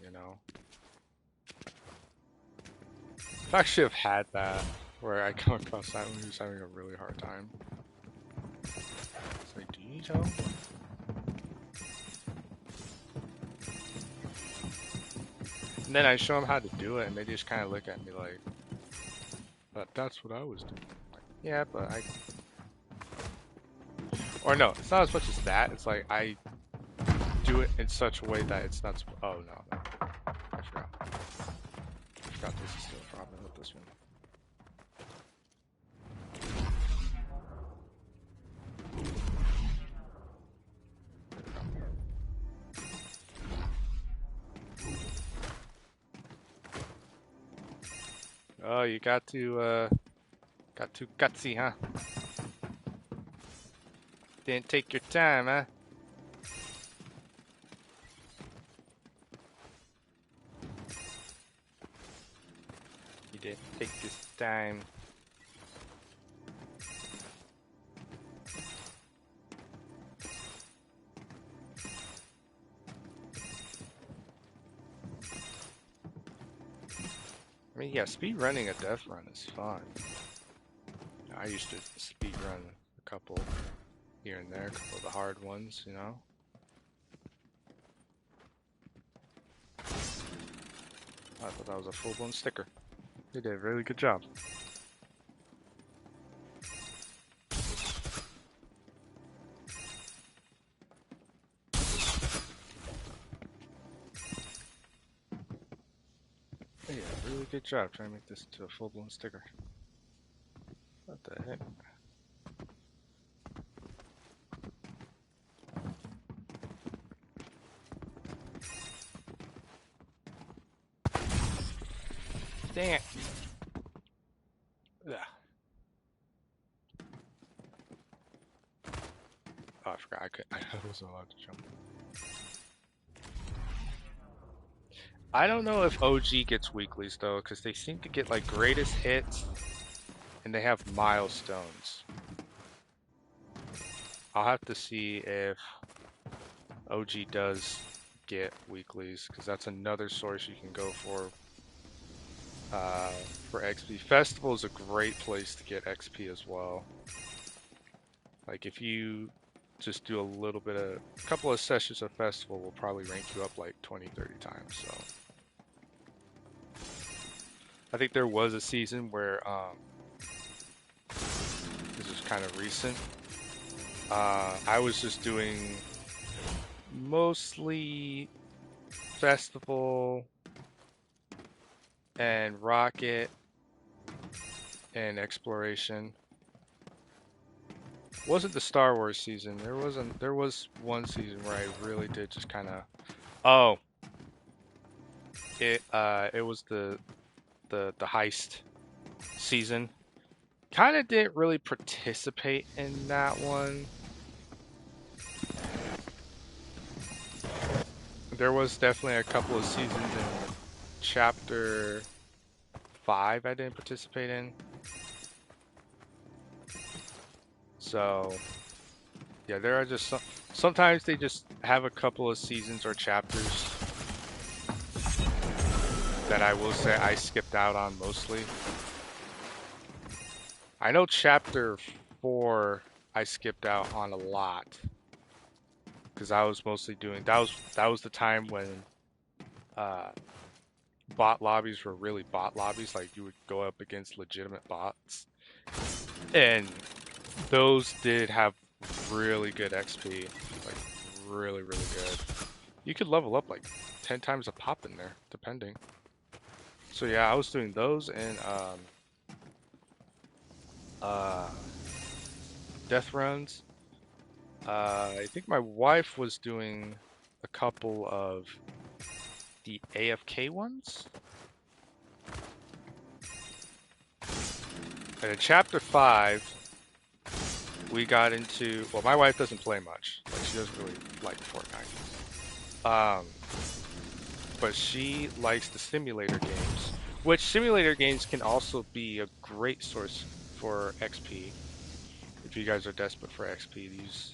you know. I actually have had that where I come across someone who's having a really hard time. It's like, do you need help? And then I show them how to do it, and they just kind of look at me like, "But that's what I was doing." Like, yeah, but I. Or no, it's not as much as that. It's like I do it in such a way that it's not. Oh no, I forgot. I forgot this is still a problem with this one. Oh, you got too gutsy, huh? Didn't take your time, huh? You didn't take this time. I mean, yeah, speed running a death run is fun. I used to speed run a couple here and there, a couple of the hard ones, you know. I thought that was a full-blown sticker. They did a really good job. They did a really good job trying to make this into a full-blown sticker. What the heck? Dang it! Ugh. Oh, I forgot I wasn't allowed to jump. I don't know if OG gets weeklies though, because they seem to get like greatest hits, and they have milestones. I'll have to see if OG does get weeklies, because that's another source you can go for XP. Festival is a great place to get XP as well. Like if you just do a couple of sessions of Festival will probably rank you up like 20, 30 times. So I think there was a season where this is kind of recent. I was just doing mostly Festival and Rocket and Exploration. Wasn't the Star Wars season. There was one season where I really did just kind of it was the heist season. Kind of didn't really participate in that one. There was definitely a couple of seasons in chapter 5 I didn't participate in. So yeah, there are just sometimes they just have a couple of seasons or chapters that I will say I skipped out on mostly. I know chapter 4 I skipped out on a lot because I was mostly doing that was the time when bot lobbies were really bot lobbies, like you would go up against legitimate bots, and those did have really good XP, like really good. You could level up like 10 times a pop in there depending. So yeah, I was doing those and death runs. I think my wife was doing a couple of the AFK ones. And in chapter 5, we got into, well, my wife doesn't play much. Like, she doesn't really like Fortnite. But she likes the simulator games, which simulator games can also be a great source for XP. If you guys are desperate for XP, use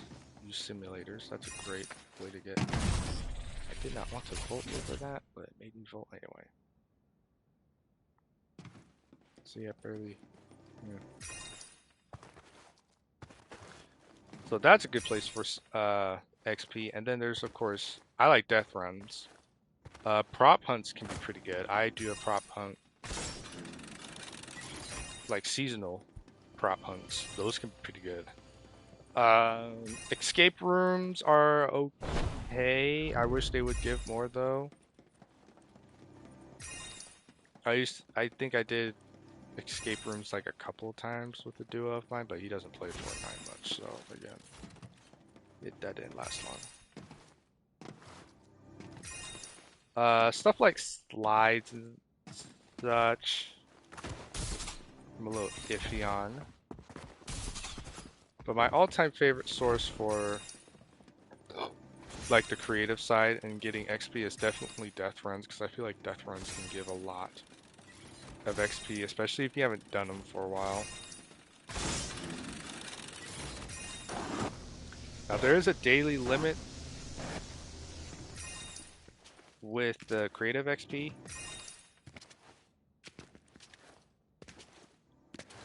simulators. That's a great way to get. I did not want to vote over that, but it made me vote anyway. See up early. Yeah. So that's a good place for XP. And then there's, of course, I like death runs. Prop hunts can be pretty good. I do a prop hunt, like seasonal prop hunts. Those can be pretty good. Escape rooms are okay. I wish they would give more though. I think I did escape rooms like a couple of times with a duo of mine, but he doesn't play Fortnite much, so again, that didn't last long. Stuff like slides and such. I'm a little iffy on. But my all-time favorite source for like the creative side and getting XP is definitely death runs, because I feel like death runs can give a lot of XP, especially if you haven't done them for a while. Now there is a daily limit with the creative XP.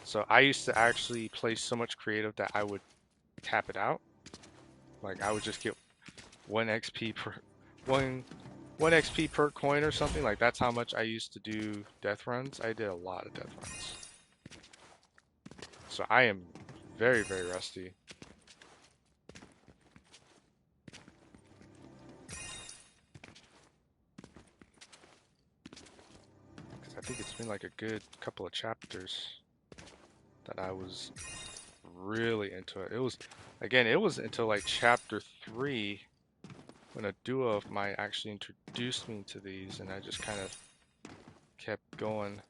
So I used to actually play so much creative that I would cap it out. Like I would just get 1 XP per one XP per coin or something. Like that's how much I used to do death runs. I did a lot of death runs. So I am very, very rusty. Because I think it's been like a good couple of chapters that I was really into it. It was, again, it was until like chapter 3 when a duo of mine actually introduced me to these, and I just kind of kept going.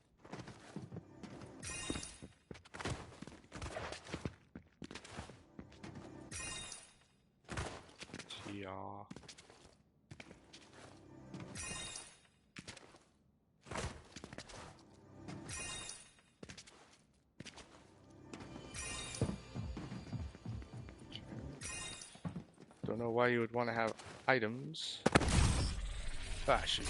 Yeah. Don't know why you would want to have items. Ah, shoot.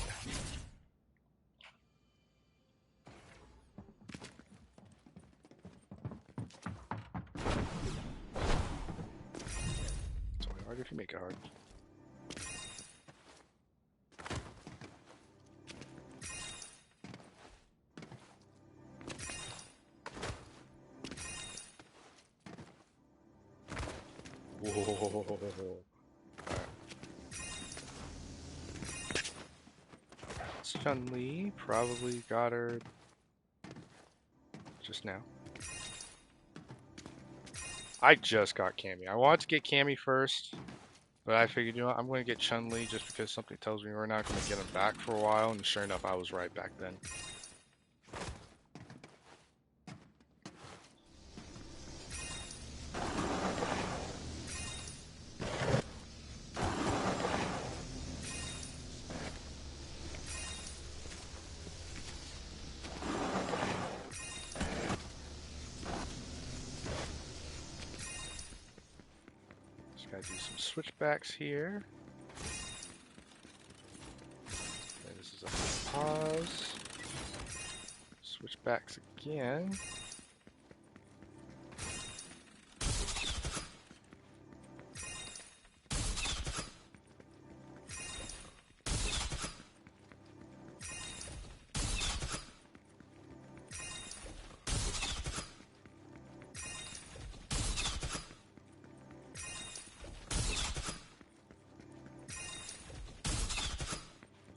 It's only hard if you make it hard. Whoa. Chun-Li probably got her just now. I just got Cammy. I wanted to get Cammy first, but I figured, you know what, I'm going to get Chun-Li just because something tells me we're not going to get him back for a while, and sure enough, I was right back then. Just got to do some switchbacks here. Okay, this is a pause. Switchbacks again.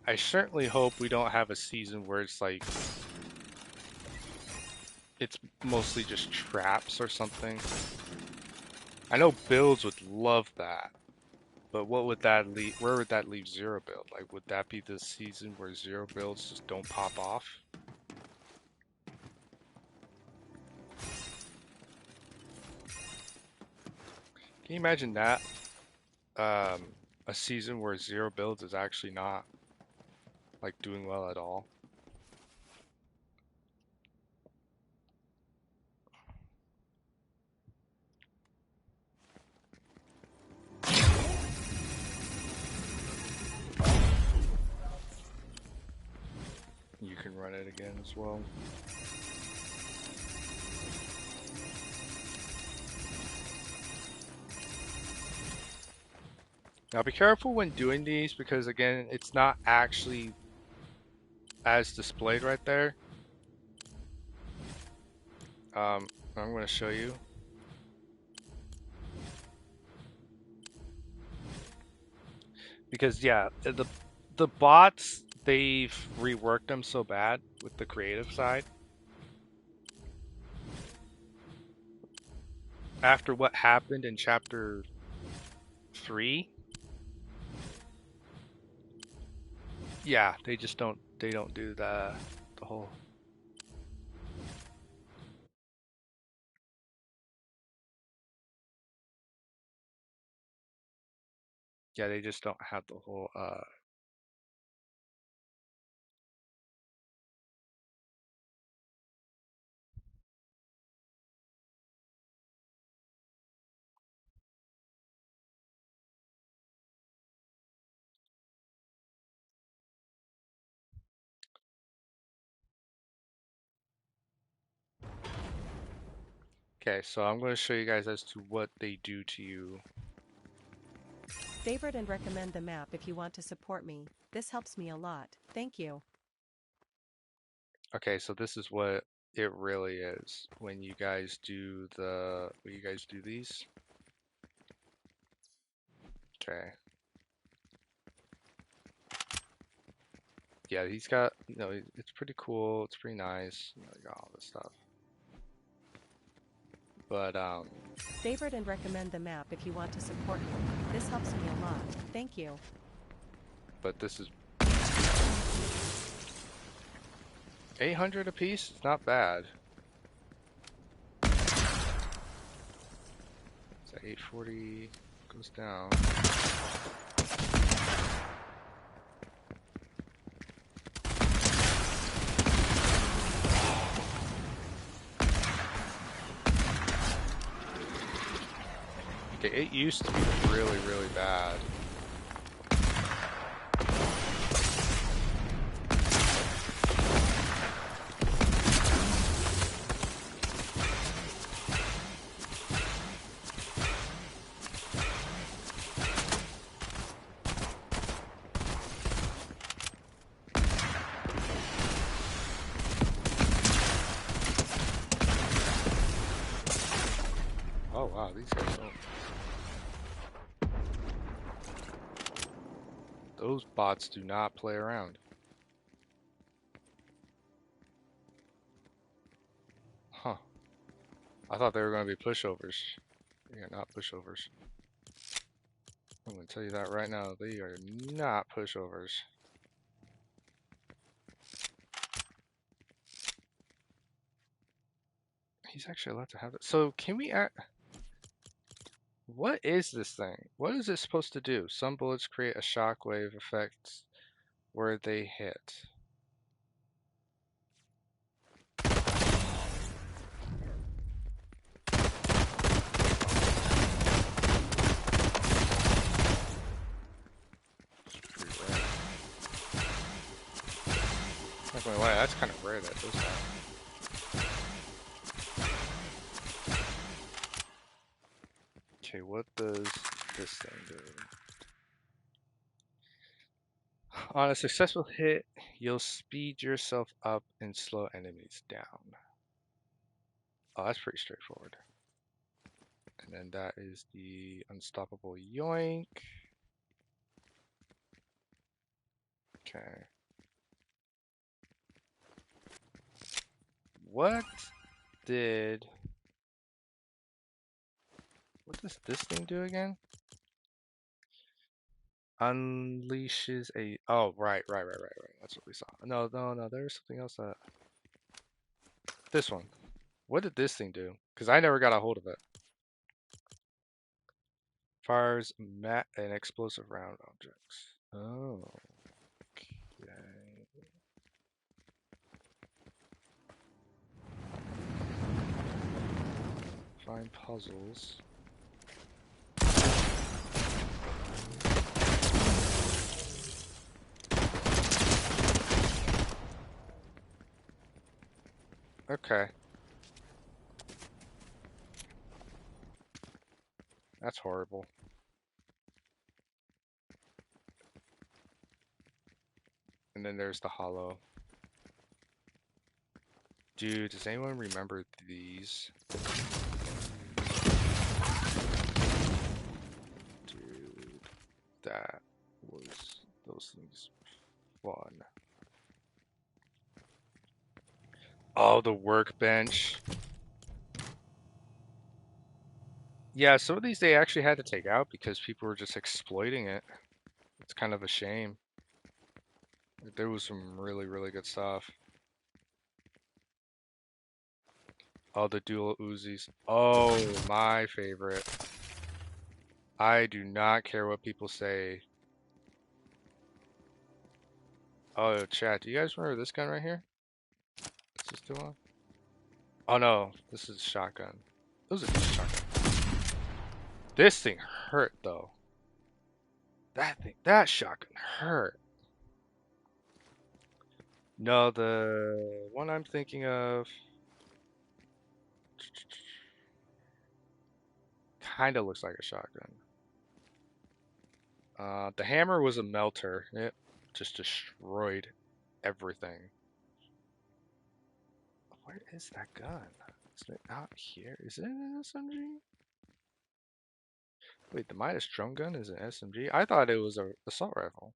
I certainly hope we don't have a season where it's like, it's mostly just traps or something. I know builds would love that, but what would that leave? Where would that leave zero build? Like, would that be the season where zero builds just don't pop off? Can you imagine that? A season where zero builds is actually not like doing well at all. You can run it again as well. Now be careful when doing these, because again, it's not actually as displayed right there. I'm going to show you. Because yeah, the bots, they've reworked them so bad with the creative side. After what happened in chapter 3, yeah, they don't do the whole Yeah, they just don't have the whole Okay, so I'm going to show you guys as to what they do to you. Favorite and recommend the map if you want to support me. This helps me a lot. Thank you. Okay, so this is what it really is when you guys do these. Okay. Yeah, he's got, it's pretty cool. It's pretty nice. You got all this stuff. But Favorite and recommend the map if you want to support me. This helps me a lot. Thank you. but this is 800 apiece. It's not bad. So 840 goes down. Okay, it used to be really, really bad. Oh wow, these guys don't. Those bots do not play around. Huh. I thought they were going to be pushovers. They are not pushovers. I'm going to tell you that right now. They are not pushovers. He's actually allowed to have it. So can we act? What is this thing? What is it supposed to do? Some bullets create a shockwave effect where they hit. Pretty rare. Not gonna lie, that's kind of rare that does that. Okay, what does this thing do? On a successful hit, you'll speed yourself up and slow enemies down. Oh, that's pretty straightforward. And then that is the unstoppable yoink. Okay. What did... What does this thing do again? Unleashes a... Oh, right. That's what we saw. No, there's something else that... This one. What did this thing do? Because I never got a hold of it. Fires an explosive round objects. Oh. Okay. Find puzzles. Okay. That's horrible. And then there's the hollow. Dude, does anyone remember these? Dude, that was those things fun. Oh, the workbench. Yeah, some of these they actually had to take out because people were just exploiting it. It's kind of a shame. There was some really, really good stuff. Oh, the dual Uzis. Oh, my favorite. I do not care what people say. Oh, chat, do you guys remember this gun right here? Is this still on? Oh no, this is a shotgun. It was a decent shotgun. This thing hurt though. That shotgun hurt. No, the one I'm thinking of kind of looks like a shotgun. The hammer was a melter. It just destroyed everything. Where is that gun? Is it out here? Is it an SMG? Wait, the Midas drum gun is an SMG? I thought it was a assault rifle.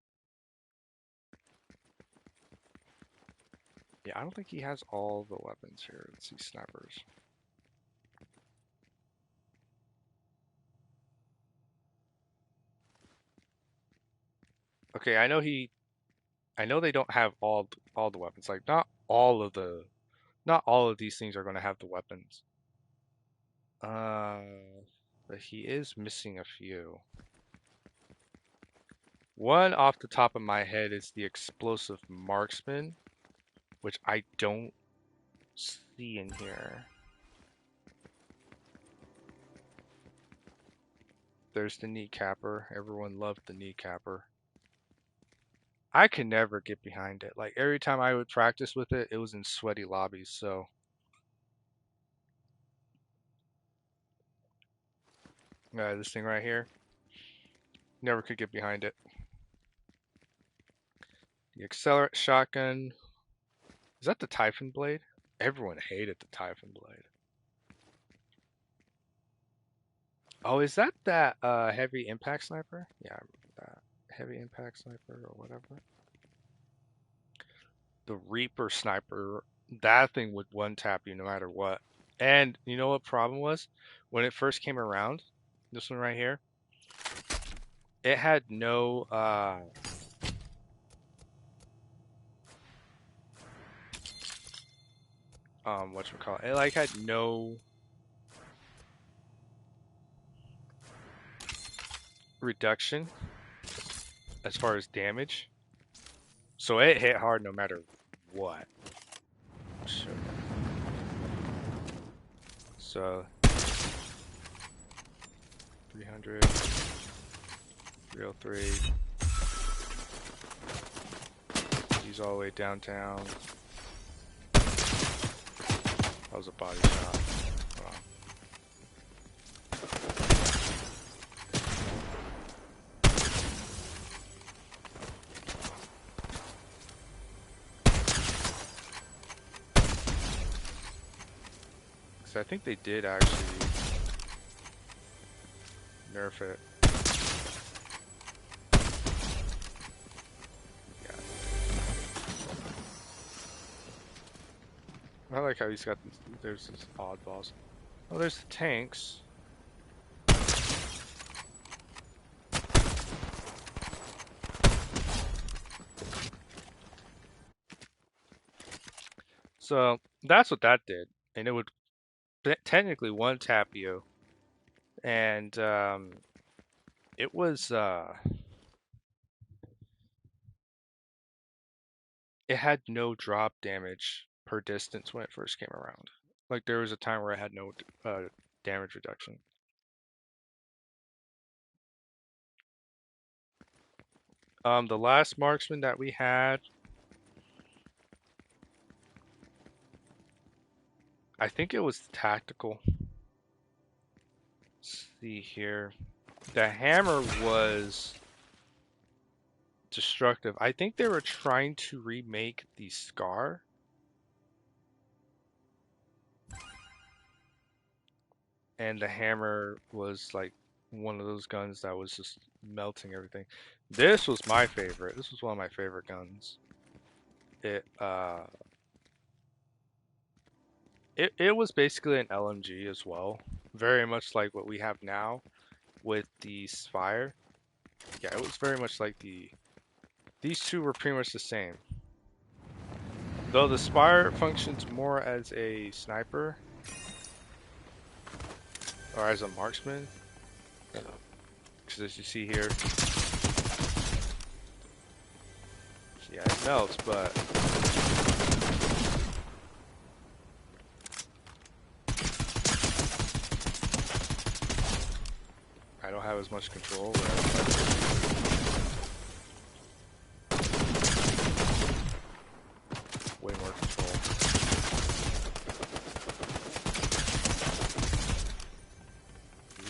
Yeah, I don't think he has all the weapons here. Let's see, snipers. Okay, I know they don't have all the weapons. Like not all of these things are going to have the weapons. Uh, but he is missing a few. One off the top of my head is the explosive marksman, which I don't see in here. There's the kneecapper. Everyone loved the kneecapper. I can never get behind it. Like every time I would practice with it, it was in sweaty lobbies. So, this thing right here, never could get behind it. The accelerate shotgun. Is that the Typhon blade? Everyone hated the Typhon blade. Oh, is that heavy impact sniper? Yeah, I remember that. Heavy impact sniper or whatever. The Reaper sniper, that thing would one tap you no matter what. And you know what problem was? When it first came around, this one right here, it had no whatchamacallit. It like had no reduction as far as damage. So it hit hard no matter what. Sure. So 300, 303. He's all the way downtown. That was a body shot. Wow. So I think they did actually nerf it. Yeah. I like how he's got there's these oddballs. Oh, there's the tanks. So that's what that did, and it would technically one tap you, and it was it had no drop damage per distance when it first came around. Like there was a time where it had no damage reduction. The last marksman that we had, I think it was tactical. Let's see here. The hammer was destructive. I think they were trying to remake the Scar. And the hammer was like one of those guns that was just melting everything. This was my favorite. This was one of my favorite guns. It was basically an LMG as well. Very much like what we have now with the Spire. Yeah, it was very much like these two were pretty much the same. Though the Spire functions more as a sniper or as a marksman. as you see here. Yeah, it melts, but I don't have as much control. Way more control.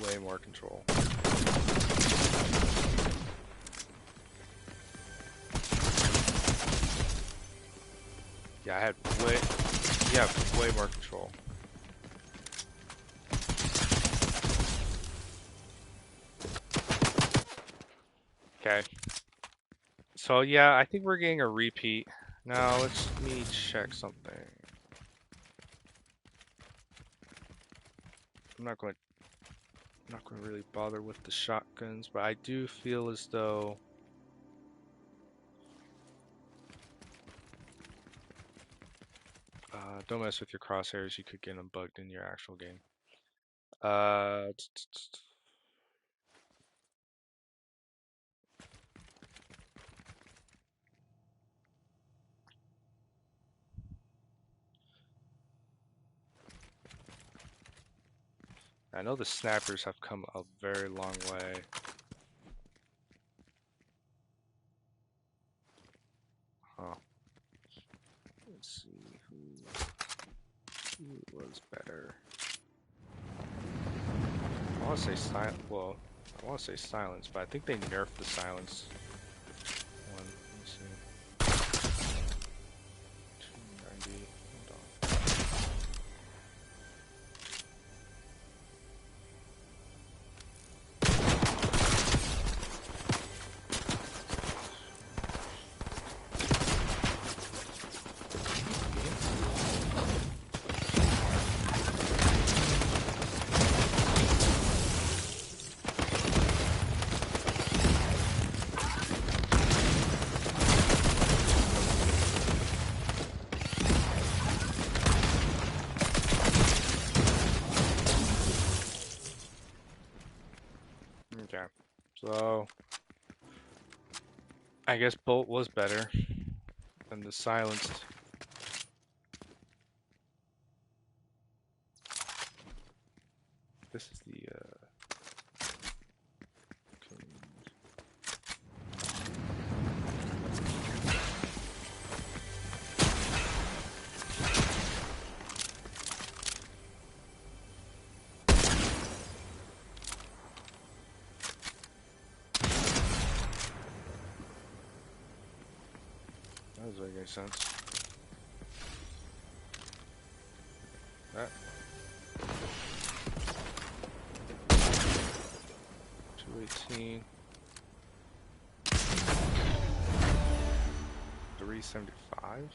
Way more control. Yeah, I had way more control. Okay. So yeah, I think we're getting a repeat. Now let me check something. I'm not going to really bother with the shotguns, but I do feel as though don't mess with your crosshairs, you could get them bugged in your actual game. Uh, I know the snappers have come a very long way. Huh. Let's see who was better. I want to say silent. Well, I want to say silence, but I think they nerfed the silence one. Let me see. 290. Hold on. Okay, so I guess Bolt was better than the silenced. This is the that doesn't make any sense. That 218. 375.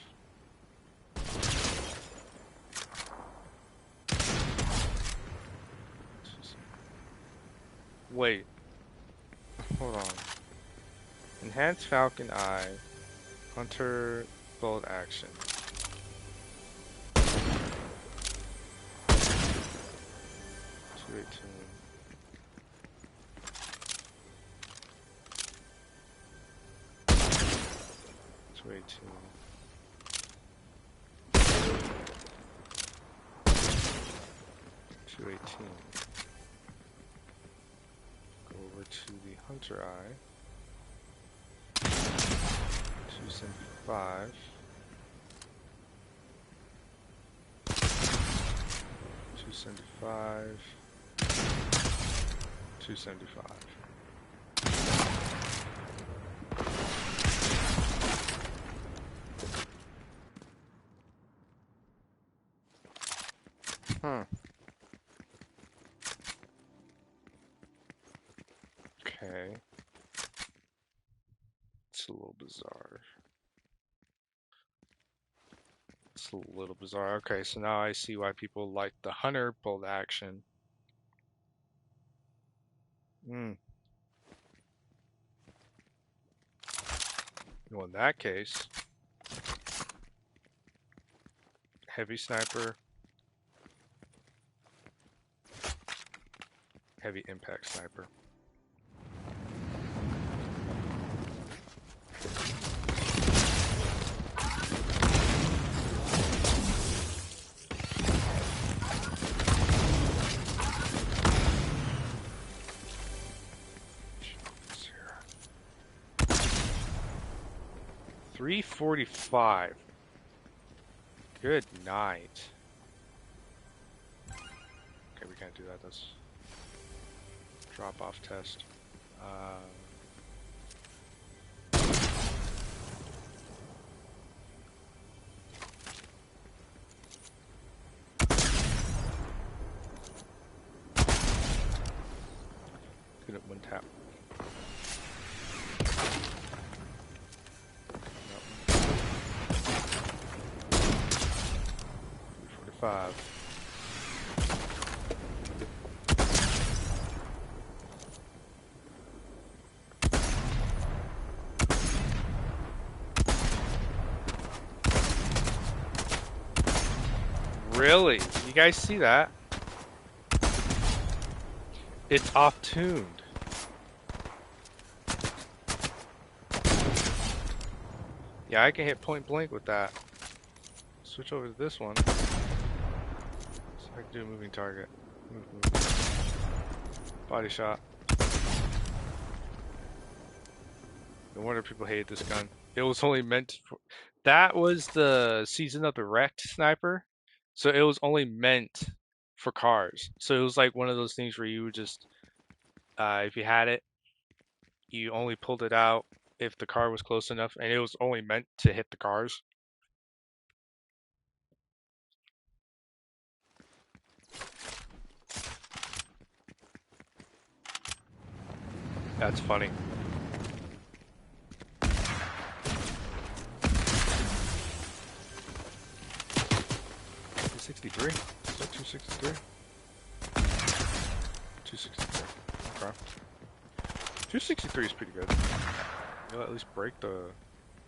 Wait, hold on. Enhanced Falcon Eye, Hunter Bolt Action. 218. 218. 218. Go over to the Hunter Eye. 275. 275. 275. Hmm. Okay. It's a little bizarre. It's a little bizarre. Okay, so now I see why people like the Hunter bolt action. Hmm. Well, in that case, heavy sniper, heavy impact sniper. 345. Good night. Okay, we can't do that. That's drop off test. Good at one tap. Nope. 345. Really? You guys see that? It's off-tuned. Yeah, I can hit point blank with that. Switch over to this one. So I can do a moving target. Move. Body shot. No wonder people hated this gun. It was only meant for... That was the Season of the Wrecked sniper. So it was only meant for cars. So it was like one of those things where you would just, if you had it, you only pulled it out if the car was close enough, and it was only meant to hit the cars. That's funny. $263? Is that 263? 263. Okay. 263 is pretty good. You'll at least break the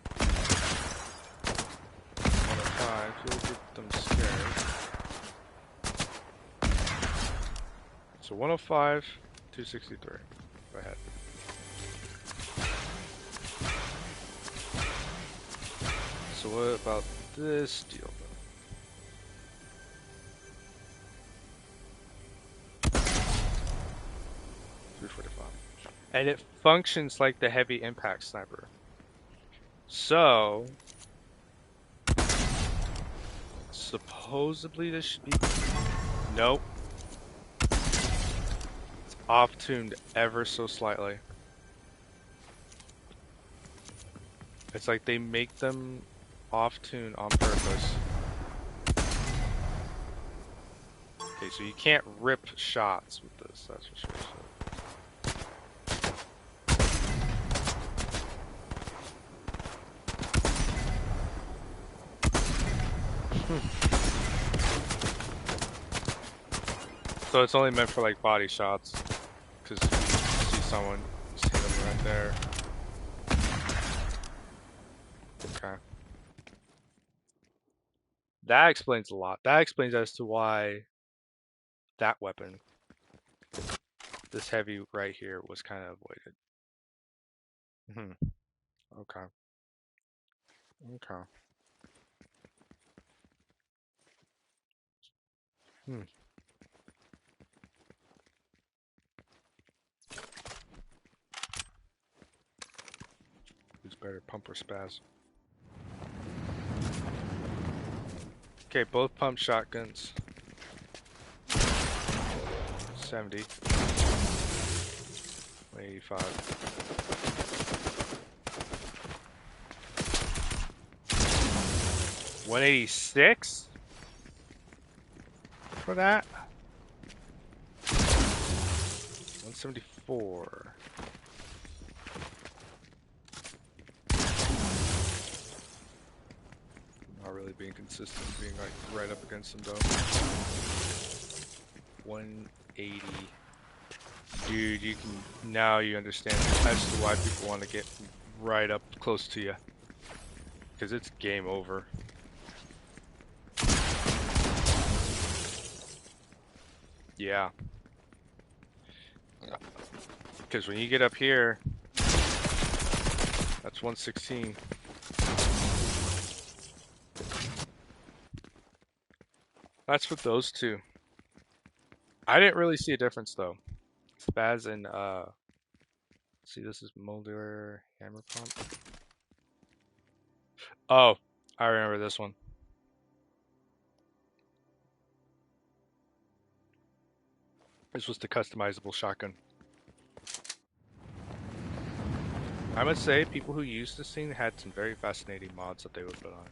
105. You'll get them scared. So 105, 263. Go ahead. So what about this deal though? And it functions like the heavy impact sniper. So supposedly this should be... Nope. It's off-tuned ever so slightly. It's like they make them off-tune on purpose. Okay, so you can't rip shots with this, that's for sure. So it's only meant for like body shots, because you see someone, just hit them right there. Okay. That explains a lot. That explains as to why that weapon, this heavy right here, was kind of avoided. Okay. Okay. Hmm. Who's better, pump or spaz? Okay, both pump shotguns. 70. 185. 186? For that? 174. Not really being consistent, being like right up against them though. 180. Dude, you can, now you understand as to why people want to get right up close to you. Because it's game over. Yeah. Because when you get up here, that's 116. That's with those two. I didn't really see a difference though. Spaz and see, this is modular hammer pump. Oh, I remember this one. This was the customizable shotgun. I must say, people who used this thing had some very fascinating mods that they would put on it.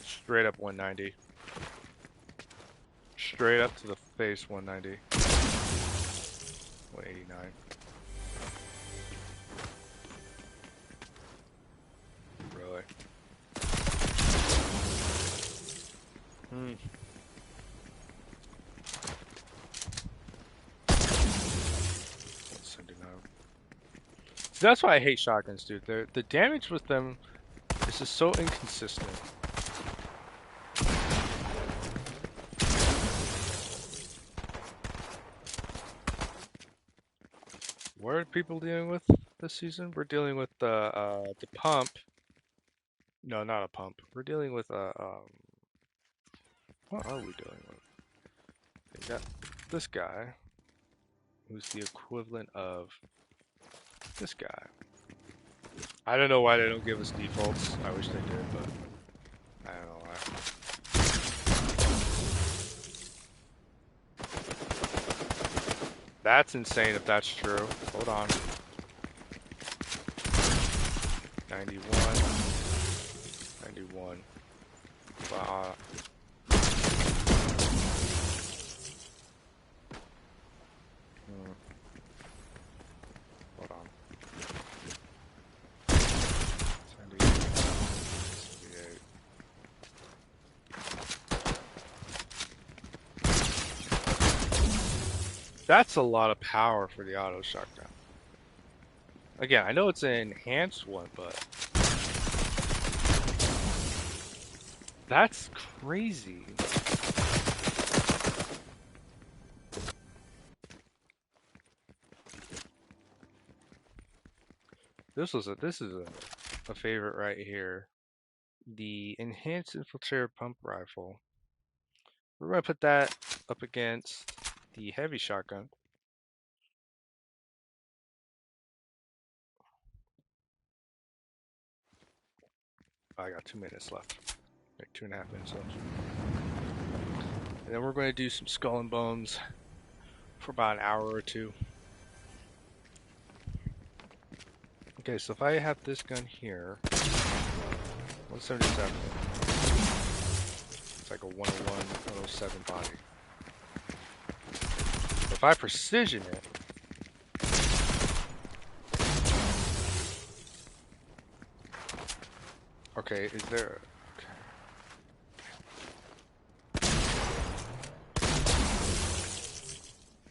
Straight up 190. Straight up to the face 190. 189. Really? Hmm. See, that's why I hate shotguns, dude. The damage with them is just so inconsistent. What are people dealing with this season? We're dealing with the pump. No, not a pump. We're dealing with what are we dealing with? We got this guy, who's the equivalent of this guy. I don't know why they don't give us defaults. I wish they did, but I don't know why. That's insane if that's true. Hold on. 91. 91. Hold on. 78. That's a lot of power for the auto shotgun. Again, I know it's an enhanced one, but that's crazy. This is a favorite right here. The enhanced infiltrator pump rifle. We're gonna put that up against the heavy shotgun. I got 2 minutes left. Like 2.5 minutes left. And then we're going to do some skull and bones for about an hour or two. Okay, so if I have this gun here, 177. It's like a 101, 107 body. If I precision it, okay, is there? Okay.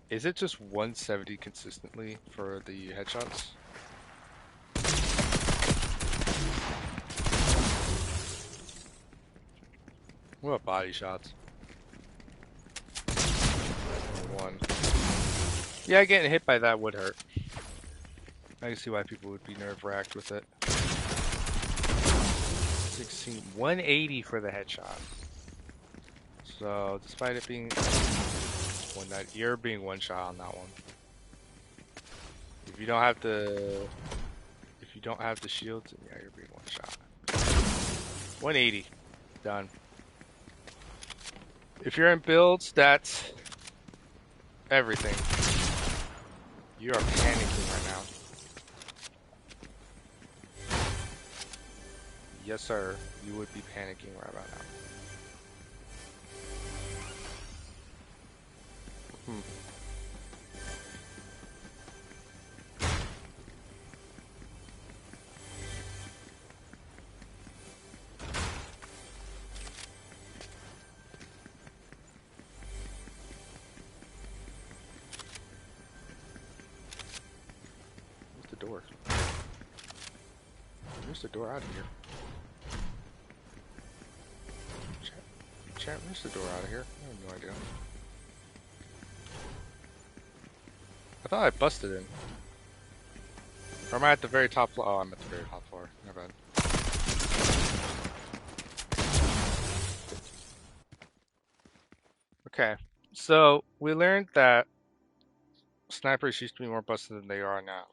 Is it just 170 consistently for the headshots? What about body shots? 1. Yeah, getting hit by that would hurt. I can see why people would be nerve-wracked with it. 16, 180 for the headshot. So, despite it being you're being one shot on that one. If you don't have the shields, yeah, you're being one shot. 180, done. If you're in builds, that's everything. You are panicking right now. Yes, sir. You would be panicking right about now. Where's the door? Where's the door out of here? Chat, where's the door out of here? I have no idea. I thought I busted in. Or am I at the very top floor? Oh, I'm at the very top floor. Never mind. Okay, so we learned that snipers used to be more busted than they are now.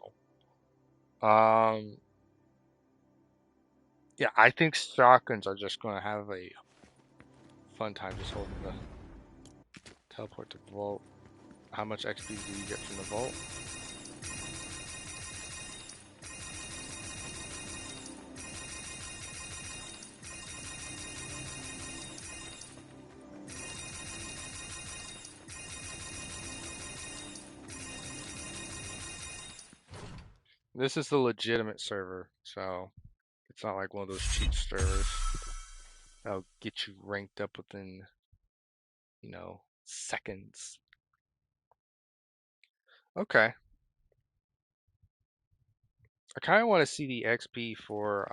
Yeah, I think shotguns are just gonna have a fun time just holding the teleport to vault. How much XP do you get from the vault? This is the legitimate server, so it's not like one of those cheat servers that'll get you ranked up within, seconds. Okay. I kind of want to see the XP for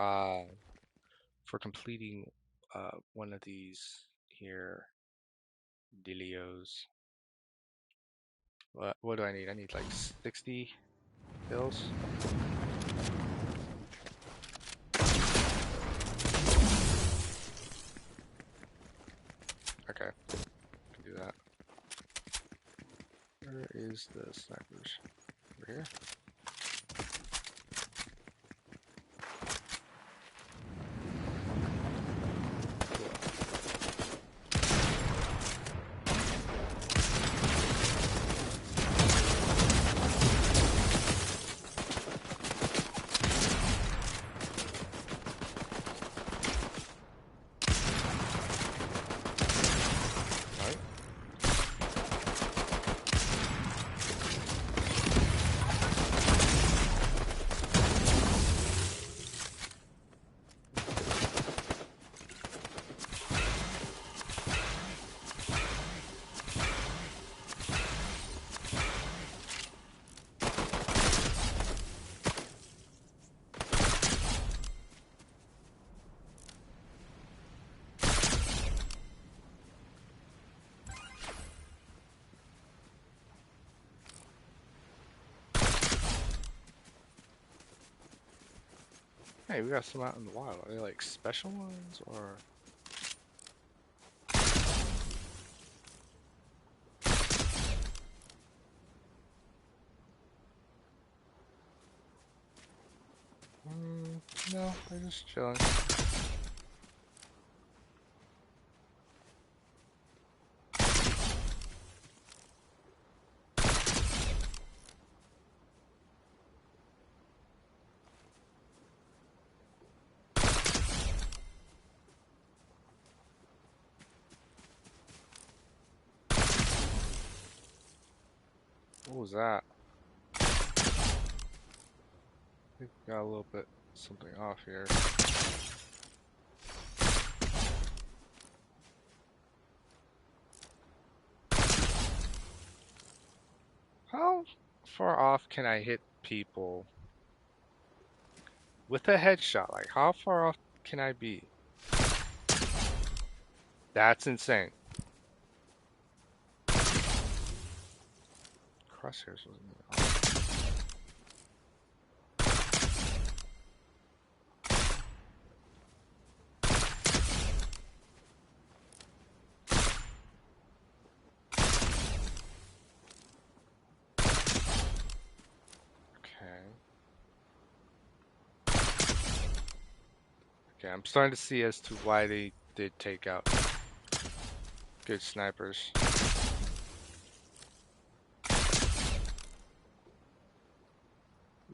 completing one of these here dealios. What do I need? I need like 60 bills. Okay, can do that. Where is the snipers? Over here? Right. Hey, we got some out in the wild. Are they like special ones or? No, they're just chilling. What was that? I think we got a little bit something off here. How far off can I hit people with a headshot? Like, how far off can I be? That's insane. Crosshairs wasn't even on. Okay. Okay, I'm starting to see as to why they did take out good snipers.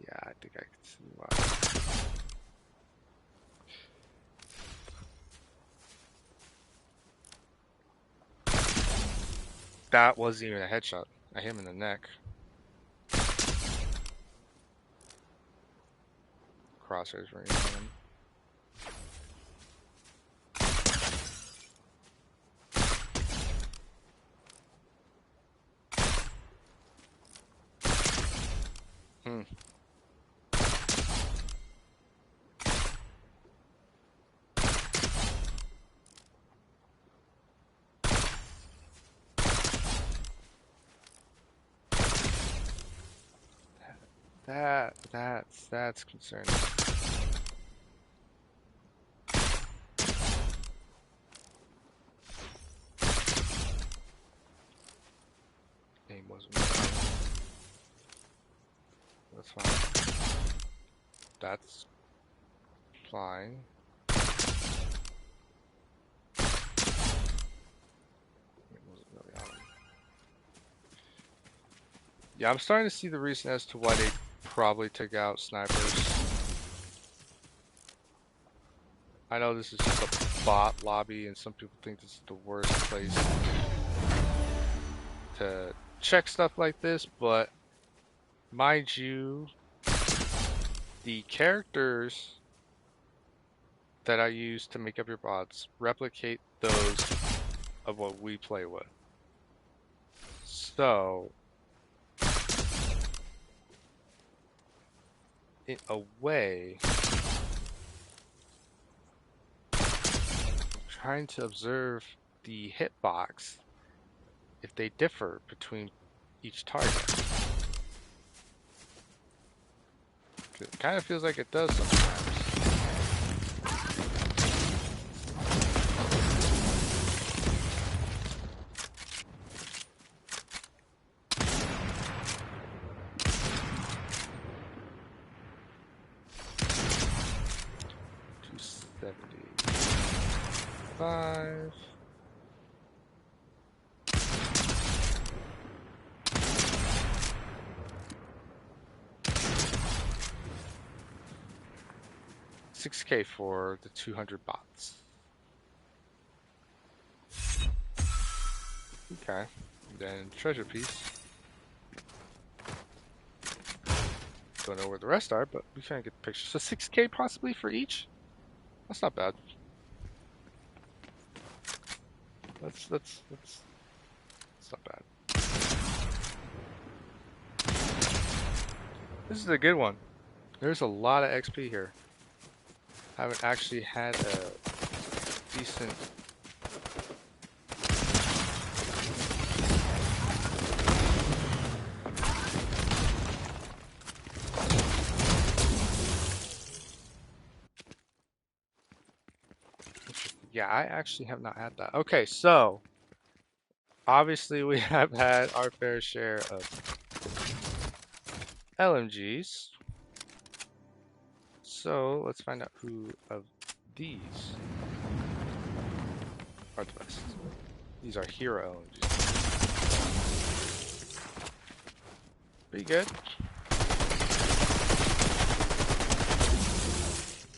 Yeah, I think I can see why. That wasn't even a headshot. I hit him in the neck. Crosshairs ringing on him. Hmm. That's concerning. Aim wasn't right. That's fine. That's fine. Yeah, I'm starting to see the reason as to why they probably took out snipers. I know this is just a bot lobby, and some people think this is the worst place to check stuff like this, but mind you, the characters that I use to make up your bots replicate those of what we play with. So, in a way, I'm trying to observe the hitbox if they differ between each target. It kind of feels like it does sometimes. $275. 6K for the 200 bots. Okay, then treasure piece. Don't know where the rest are, but we can get the picture. So 6K possibly for each? That's not bad. That's not bad. This is a good one. There's a lot of XP here. Haven't actually had a decent. Yeah, I actually have not had that. Okay, so obviously we have had our fair share of LMGs. So let's find out who of these are the best. These are hero LMGs. Pretty good.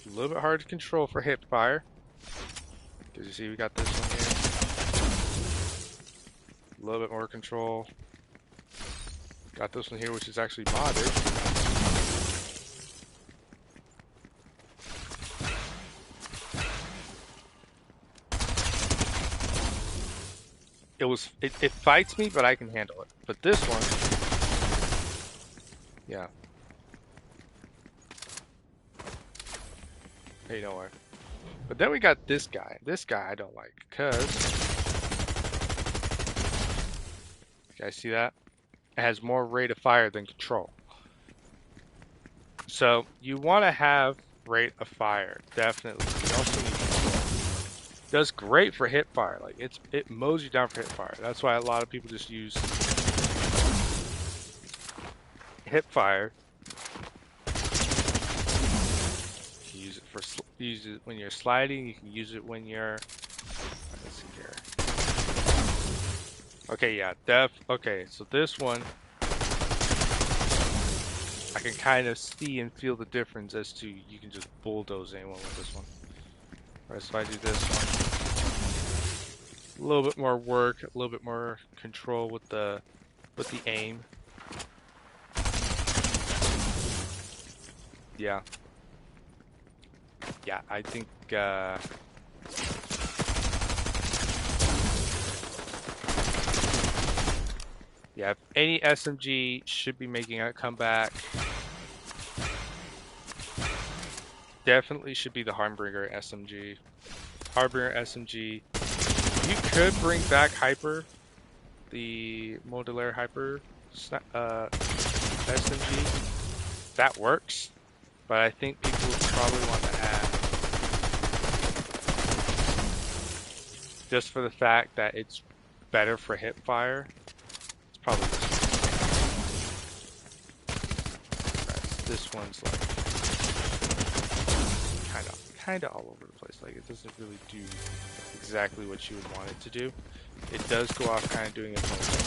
A little bit hard to control for hip fire. Because you see we got this one here. A little bit more control. Got this one here, which is actually modded. It fights me, but I can handle it. But this one, yeah. Hey, don't worry. But then we got this guy. This guy I don't like, because you guys see that? It has more rate of fire than control. So you want to have rate of fire, definitely. You also need control. Does great for hip fire. Like it mows you down for hip fire. That's why a lot of people just use hip fire. You can use it for use it when you're sliding. You can use it when you're. Let's see here. Okay, yeah, okay, so this one I can kind of see and feel the difference as to you can just bulldoze anyone with this one. Alright, so if I do this one, a little bit more work, a little bit more control with the aim. Yeah. Yeah, I think yeah, if any SMG should be making a comeback, definitely should be the Harbinger SMG. Harbinger SMG. You could bring back Hyper, the modular Hyper SMG. That works, but I think people would probably want to add, just for the fact that it's better for hip fire. It's probably this one. This one's like kind of all over the place. Like it doesn't really do exactly what you would want it to do. It does go off kind of doing its own thing.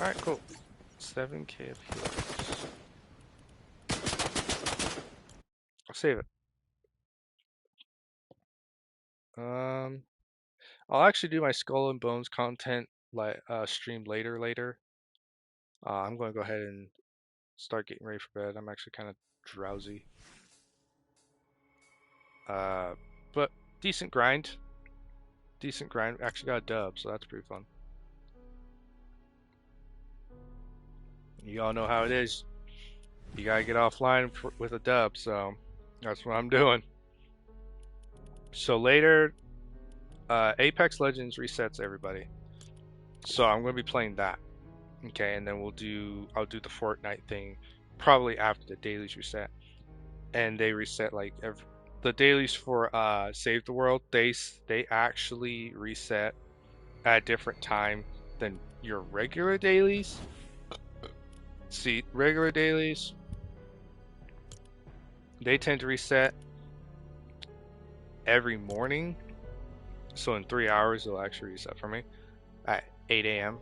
Alright, cool. 7k of healers. I'll save it. I'll actually do my Skull and Bones content like stream later. I'm gonna go ahead and start getting ready for bed. I'm actually kind of drowsy. But decent grind. Decent grind. Actually got a dub, so that's pretty fun. You all know how it is. You gotta get offline with a dub, so that's what I'm doing. So later, Apex Legends resets everybody. So I'm gonna be playing that. Okay, and then I'll do the Fortnite thing probably after the dailies reset. And they reset like the dailies for Save the World, they actually reset at a different time than your regular dailies. See, regular dailies, they tend to reset every morning. So in 3 hours, it'll actually reset for me at 8 a.m.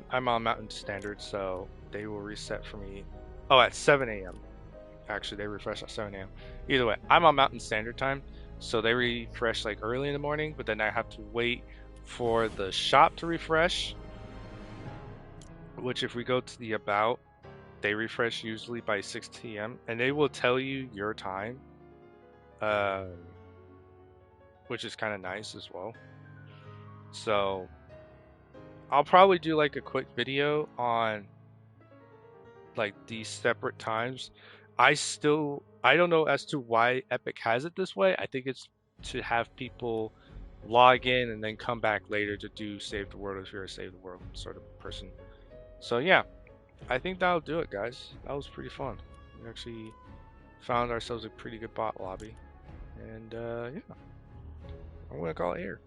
I'm on Mountain Standard, so they will reset for me. Oh, at 7 a.m. Actually, they refresh at 7 a.m. Either way, I'm on Mountain Standard Time, so they refresh like early in the morning, but then I have to wait for the shop to refresh, which if we go to the About, they refresh usually by 6 p.m. and they will tell you your time, which is kind of nice as well. So I'll probably do like a quick video on like these separate times. I don't know as to why Epic has it this way. I think it's to have people log in and then come back later to do Save the World if you're a Save the World sort of person. So yeah, I think that'll do it, guys. That was pretty fun. We actually found ourselves a pretty good bot lobby, and yeah, I'm gonna call it here.